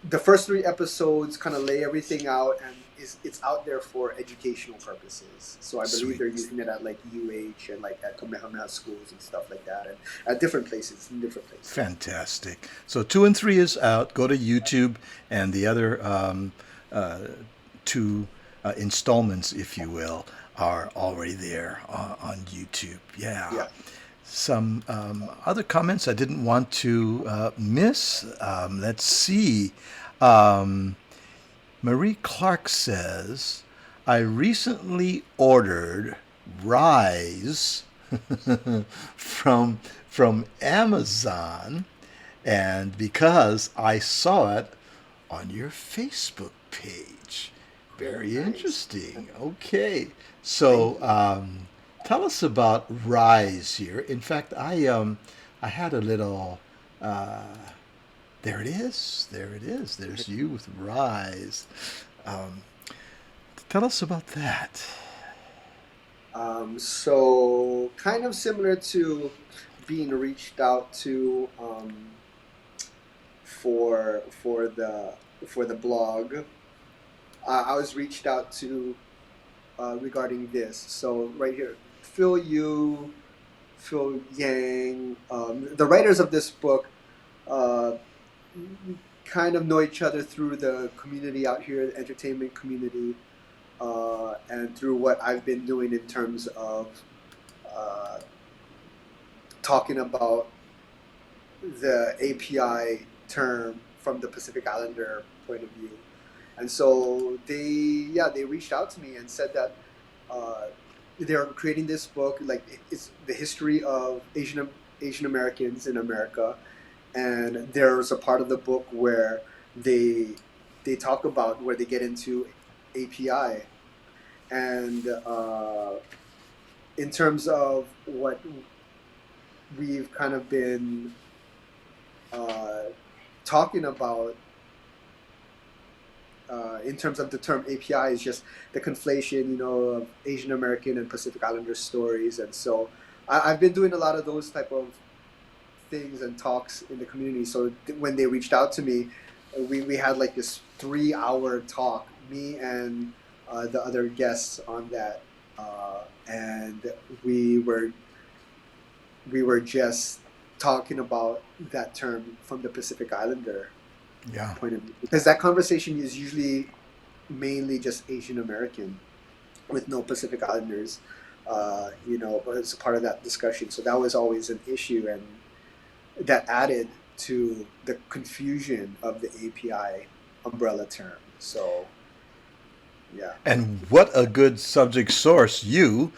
the first 3 episodes kind of lay everything out, and it's out there for educational purposes. So I believe they're using it at like UH and like at Kamehameha schools and stuff like that, and at different places, in different places. Fantastic. So 2 and 3 is out. Go to YouTube, and the other 2 installments, if you will, are already there on YouTube. Yeah. Some other comments I didn't want to miss. Let's see. Marie Clark says, I recently ordered Rise from Amazon, and because I saw it on your Facebook page. Very interesting. Okay. So tell us about Rise here. In fact, I had a little there it is. There's you with Rise. Tell us about that. So kind of similar to being reached out to for the blog. I was reached out to regarding this. So right here, Phil Yang, the writers of this book, kind of know each other through the community out here, the entertainment community, and through what I've been doing in terms of talking about the API term from the Pacific Islander point of view. And so they reached out to me and said that they're creating this book, like it's the history of Asian Americans in America, and there's a part of the book where they talk about where they get into API, and in terms of what we've kind of been talking about in terms of the term API is just the conflation, of Asian American and Pacific Islander stories. And so I've been doing a lot of those type of things and talks in the community. So when they reached out to me, we had like this 3-hour talk, me and the other guests on that, and we were just talking about that term from the Pacific Islander point of view, because that conversation is usually mainly just Asian American with no Pacific Islanders, but it's a part of that discussion. So that was always an issue, and that added to the confusion of the API umbrella term. So, yeah. And what a good subject source, you,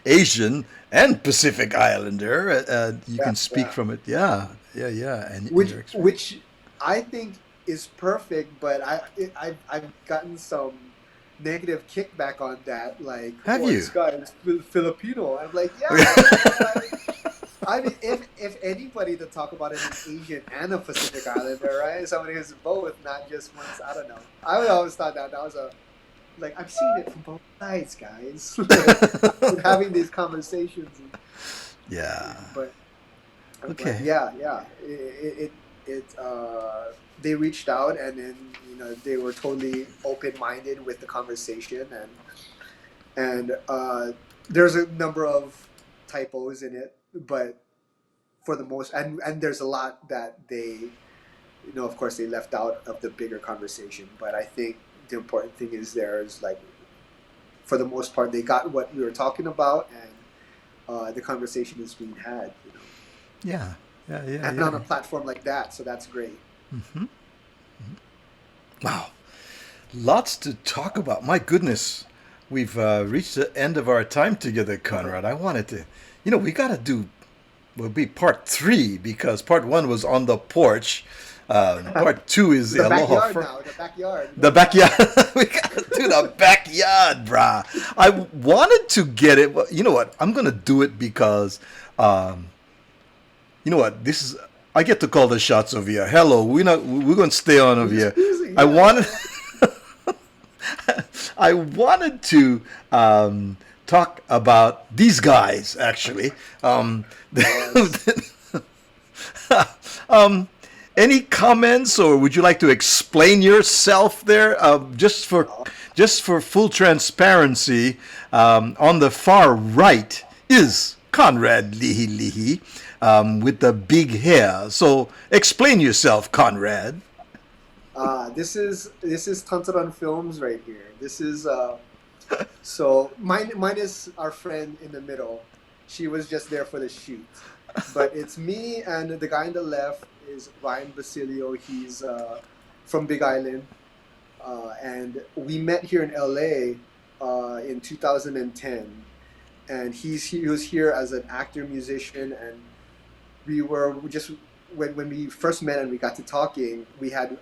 Asian and Pacific Islander, you can speak from it. Yeah. And which I think is perfect, but I've gotten some negative kickback on that. Like, have you? This guy is Filipino. I'm like, yeah. I mean, if anybody to talk about it is Asian and a Pacific Islander, right? Somebody who's both, not just one. I don't know. I always thought that was I've seen it from both sides, guys. Having these conversations. But okay. But they reached out, and then they were totally open-minded with the conversation, and there's a number of typos in it, but for the most, and there's a lot that they, of course, they left out of the bigger conversation. But I think the important thing is for the most part, they got what we were talking about, and the conversation is being had. Yeah. And on a platform like that, so that's great. Mm-hmm. Wow, lots to talk about. My goodness, we've reached the end of our time together, Conrad. I wanted to, we got to do. Will be part 3, because part 1 was on the porch. Part 2 is the Aloha. The backyard. We got to do the backyard, brah. I wanted to get it. But you know what? I'm gonna do it because. You know what? This is. I get to call the shots over here. Hello, we're going to stay on over here. I wanted to talk about these guys actually. Any comments, or would you like to explain yourself there? Just for full transparency, on the far right is Conrad Lihilihi. With the big hair. So explain yourself, Conrad. This is Tantaran Films right here. This is so mine is our friend in the middle. She was just there for the shoot. But it's me, and the guy on the left is Ryan Basilio. He's from Big Island. And we met here in LA in 2010. And he was here as an actor, musician, and we were just when we first met and we got to talking, we had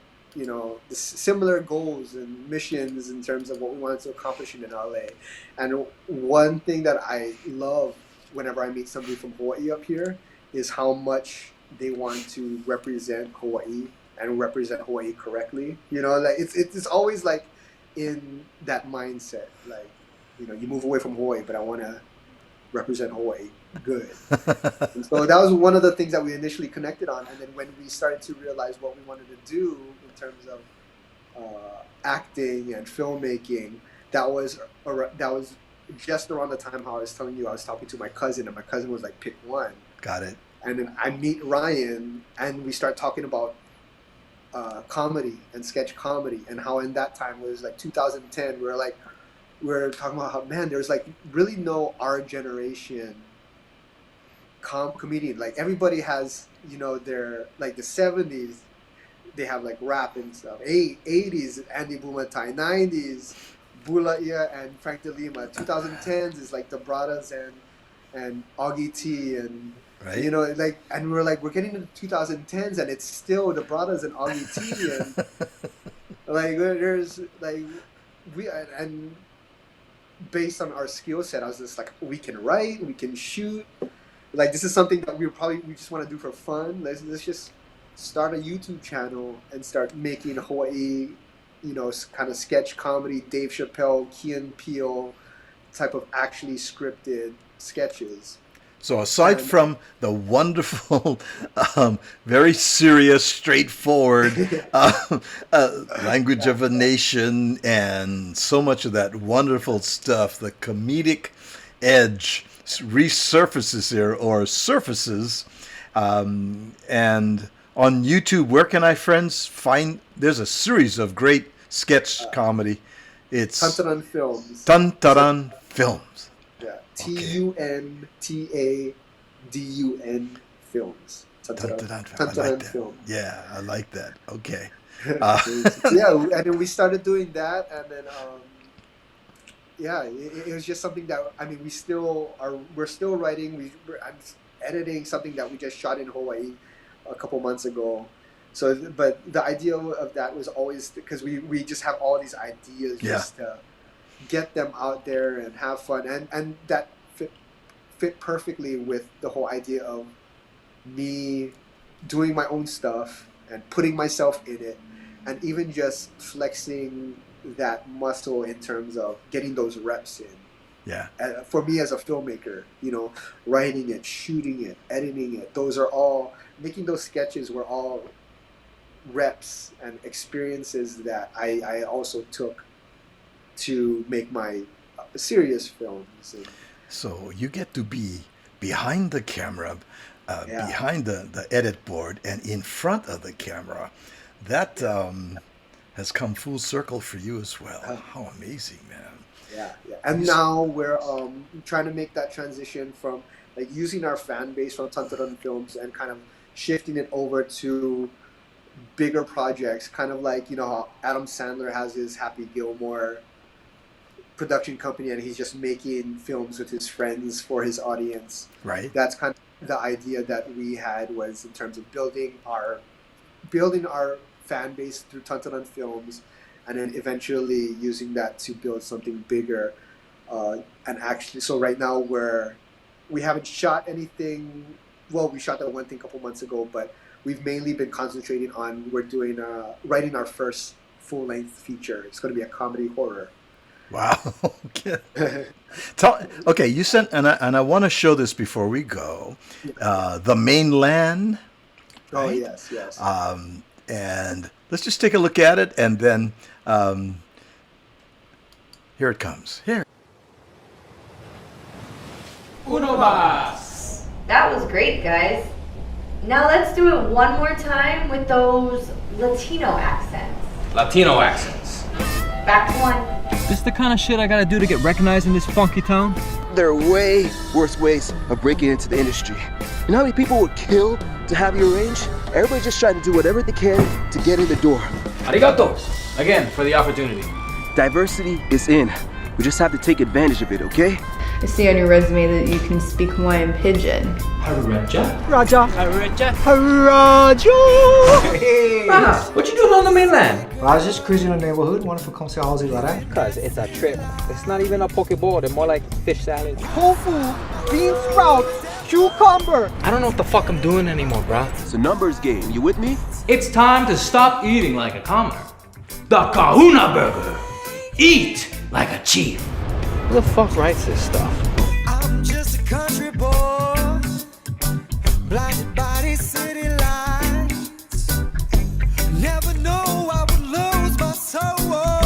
similar goals and missions in terms of what we wanted to accomplish in LA. And one thing that I love whenever I meet somebody from Hawaii up here is how much they want to represent Hawaii and represent Hawaii correctly. Like it's always like in that mindset, like you move away from Hawaii, but I want to represent Hawaii good. And so that was one of the things that we initially connected on. And then when we started to realize what we wanted to do in terms of acting and filmmaking, that was just around the time how I was telling you I was talking to my cousin, and my cousin was like, pick one. Got it. And then I meet Ryan, and we start talking about comedy and sketch comedy, and how in that time, it was like 2010, we're talking about how, man, there's like really no our generation comedian. Like everybody has, you know, their, like the 70s, they have like rap and stuff. 80s, Andy Bumatai. 90s, Bulaia and Frank De Lima. 2010s is like the Bradas and Augie T and, right. you know, like, and we're getting into 2010s and it's still the Bradas and Augie T and like there's like and based on our skill set, I was just like, we can write, we can shoot. Like this is something that we just want to do for fun. Let's just start a YouTube channel and start making Hawaii, you know, kind of sketch comedy, Dave Chappelle, Key and Peele type of actually scripted sketches. So aside from the wonderful, very serious, straightforward language of a nation and so much of that wonderful stuff, the comedic edge resurfaces here or surfaces. And on YouTube, where can I, friends, find? There's a series of great sketch comedy. It's Tantaran Films. Tantaran Films. Yeah, TUNTADUN Films. Tantaran Film. Yeah, I like that. Okay. Yeah, and then we started doing that, and then it was just something that, I mean, we're still writing. I'm editing something that we just shot in Hawaii a couple months ago. So, but the idea of that was always because we just have all these ideas just to get them out there and have fun, and that fit perfectly with the whole idea of me doing my own stuff and putting myself in it, and even just flexing that muscle in terms of getting those reps in. Yeah. For me as a filmmaker, you know, writing it, shooting it, editing it, those are all, making those sketches were all reps and experiences that I also took to make my serious films. And so you get to be behind the camera, behind the edit board, and in front of the camera. That has come full circle for you as well. How amazing, man. Yeah. And now we're trying to make that transition from like using our fan base from Tantaran Films and kind of shifting it over to bigger projects, kind of like, you know, how Adam Sandler has his Happy Gilmore production company and he's just making films with his friends for his audience. Right. That's kind of the idea that we had, was in terms of building our fan base through Tantaran Films, and then eventually using that to build something bigger. And actually, so right now we haven't shot anything. Well, we shot that one thing a couple months ago, but we've mainly been concentrating on, we're doing writing our first full-length feature. It's going to be a comedy horror. Wow. Okay, you sent, and I want to show this before we go. The Mainland. Right? Oh yes. And let's just take a look at it, and then here it comes. Here. Uno más. That was great, guys. Now let's do it one more time with those Latino accents. Latino accents. Back one. This is the kind of shit I gotta do to get recognized in this funky town? There are way worse ways of breaking into the industry. You know how many people would kill to have you arrange? Everybody's just trying to do whatever they can to get in the door. Arigato. Again, for the opportunity. Diversity is in. We just have to take advantage of it, okay? I see on your resume that you can speak Hawaiian Pidgin. Haraja. Raja. Haraja. Raja. Hey. What you doing on the mainland? I was just cruising the neighborhood, wanted to come see how's it like. Cause it's a trip. It's not even a poke bowl, they're more like fish salad. Tofu, bean sprouts, cucumber. I don't know what the fuck I'm doing anymore, bro. It's a numbers game. You with me? It's time to stop eating like a commoner. The Kahuna Burger. Eat like a chief. Who the fuck writes this stuff? I'm just a country boy, blinded by these city lights. Never know I would lose my soul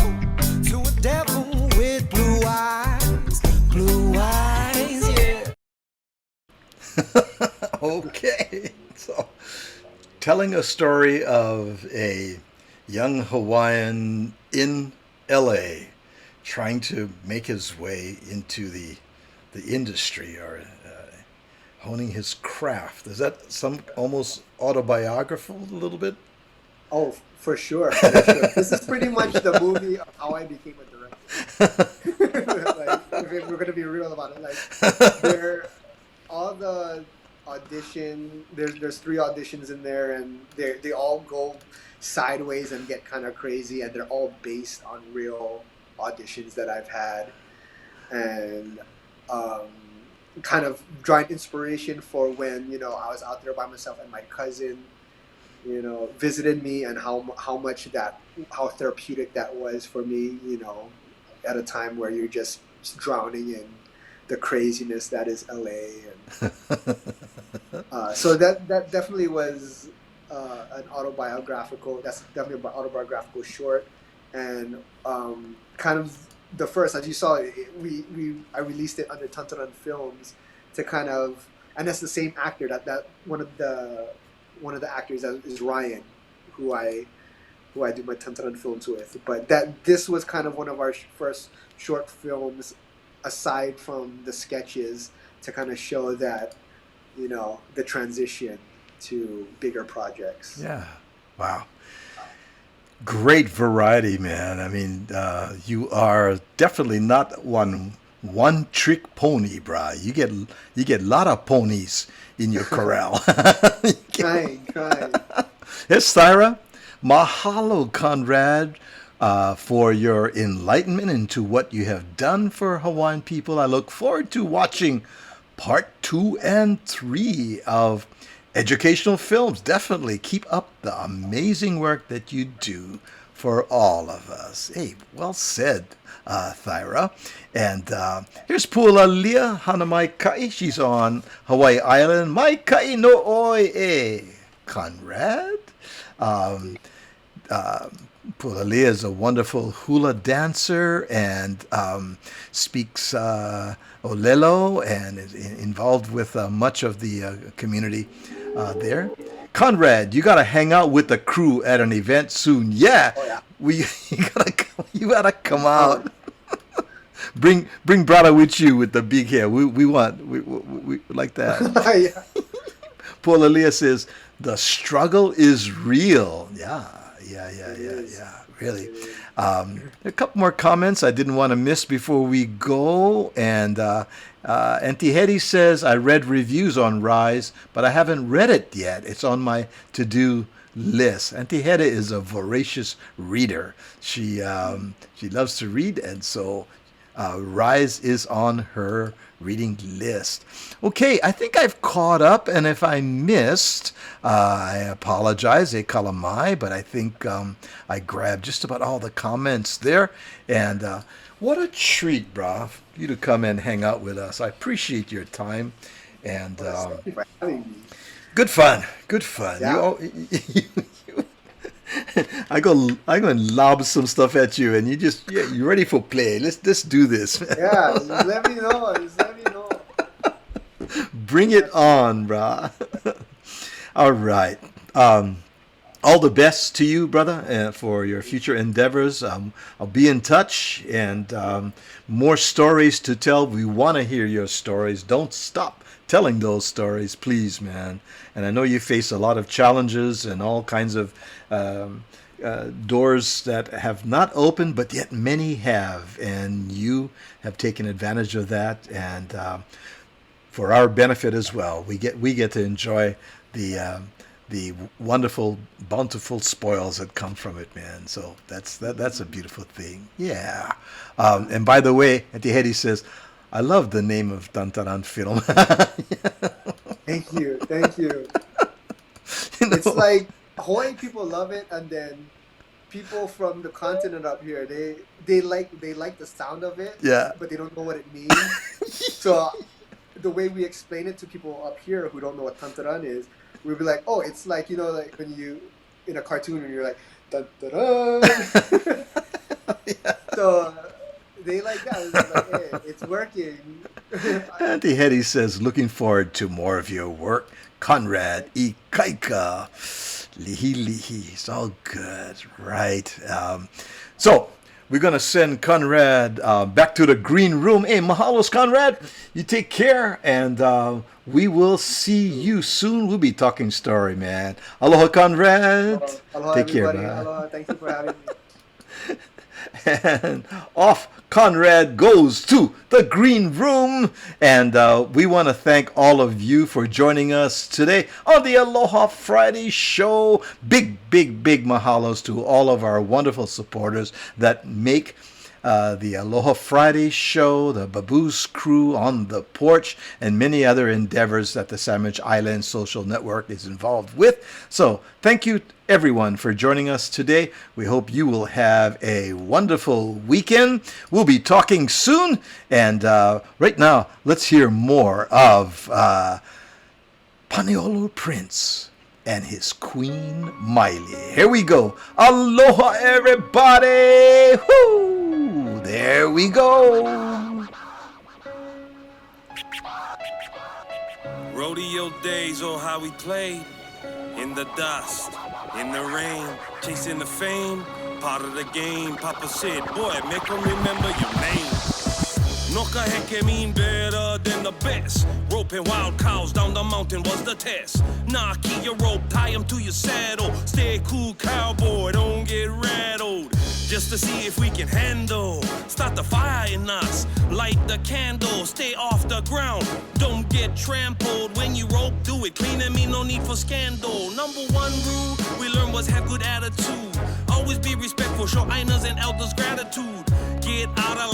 to a devil with blue eyes. Blue eyes, yeah. Okay, so telling a story of a young Hawaiian in LA trying to make his way into the industry or honing his craft. Is that some almost autobiographical a little bit? Oh, for sure. For sure. This is pretty much the movie of how I became a director. Like, if we're gonna be real about it, like all the audition. There's 3 auditions in there, and they all go sideways and get kind of crazy, and they're all based on real auditions that I've had, and kind of drawing inspiration for when I was out there by myself and my cousin visited me, and how therapeutic that was for me, at a time where you're just drowning in the craziness that is LA, and so that definitely was an autobiographical. That's definitely an autobiographical short, and kind of the first, as you saw, I released it under Tantaran Films to kind of, and that's the same actor that one of the actors is Ryan, who I do my Tantaran Films with. But this was kind of one of our first short films, aside from the sketches, to kind of show that the transition to bigger projects. Yeah. Wow. Great variety, man. I mean, you are definitely not one trick pony, brah. You get a lot of ponies in your corral. Trying. Yes, Thyra. Mahalo, Conrad, for your enlightenment into what you have done for Hawaiian people. I look forward to watching part 2 and 3 of educational films. Definitely keep up the amazing work that you do for all of us. Hey, well said, Thyra. And here's Pula Lia Hana Mai Kai. She's on Hawaii Island. Mai Kai no oi e. Conrad. Pulalia is a wonderful hula dancer and speaks Olelo and is involved with much of the community there. Conrad, you got to hang out with the crew at an event soon. Yeah, oh, yeah. You gotta come out. Bring brother with you with the big hair. We like that. Yeah. Pulalia says the struggle is real. Yeah. Really. A couple more comments I didn't want to miss before we go. And Auntie Hetty says, I read reviews on Rise, but I haven't read it yet. It's on my to-do list. Auntie Hetty is a voracious reader. She loves to read, and so Rise is on her reading list. Okay, I think I've caught up, and if I missed, I apologize, e kalamai, but I think I grabbed just about all the comments there. And what a treat, brah, for you to come and hang out with us. I appreciate your time. And good fun. Yeah. I'm gonna lob some stuff at you, and you're ready for play. Let's do this. Yeah, just let me know. Bring it on, brah. All right. All the best to you, brother, for your future endeavors. I'll be in touch, and more stories to tell. We want to hear your stories. Don't stop telling those stories, please, man. And I know you face a lot of challenges and all kinds of doors that have not opened, but yet many have, and you have taken advantage of that, and for our benefit as well. We get to enjoy the wonderful, bountiful spoils that come from it, man. So that's a beautiful thing. Yeah. And by the way, Auntie Hetty says, I love the name of Tantaran Film. Thank you. It's like Hawaii people love it, and then people from the continent up here, they like the sound of it. Yeah. But they don't know what it means. So the way we explain it to people up here who don't know what tantaran is, we'd be like, oh, it's like, you know, like when you, in a cartoon, and you're like, tantaran. So they like that. It's like, hey, it's working. Auntie Hetty says, looking forward to more of your work. Conrad Ikaika Lihilihi. It's all good, right? So we're going to send Conrad back to the green room. Hey, mahalos, Conrad. You take care, and we will see you soon. We'll be talking story, man. Aloha, Conrad. Aloha, take care, everybody. man. Aloha. Thank you for having me. And off Conrad goes to the green room. And we want to thank all of you for joining us today on the Aloha Friday show. Big mahalos to all of our wonderful supporters that make the Aloha Friday show, the Baboose crew on the porch, and many other endeavors that the Sandwich Islands Social Network is involved with. So thank you everyone for joining us today. We hope you will have a wonderful weekend. We'll be talking soon. And right now, let's hear more of Paniolo Prince and his Queen Miley. Here we go. Aloha, everybody. Woo! There we go. Rodeo days, oh how we played. In the dust, in the rain, chasing the fame. Part of the game, Papa said, boy, make them remember your name. Noka heke mean better than the best. Roping wild cows down the mountain was the test. Nah, keep your rope, tie them to your saddle. Stay cool, cowboy, don't get rattled. Just to see if we can handle. Start the fire in us, light the candle. Stay off the ground, don't get trampled. When you rope, do it clean and mean no need for scandal. Number one rule we learned was have good attitude. Always be respectful, show Ainas and elders gratitude. Get out of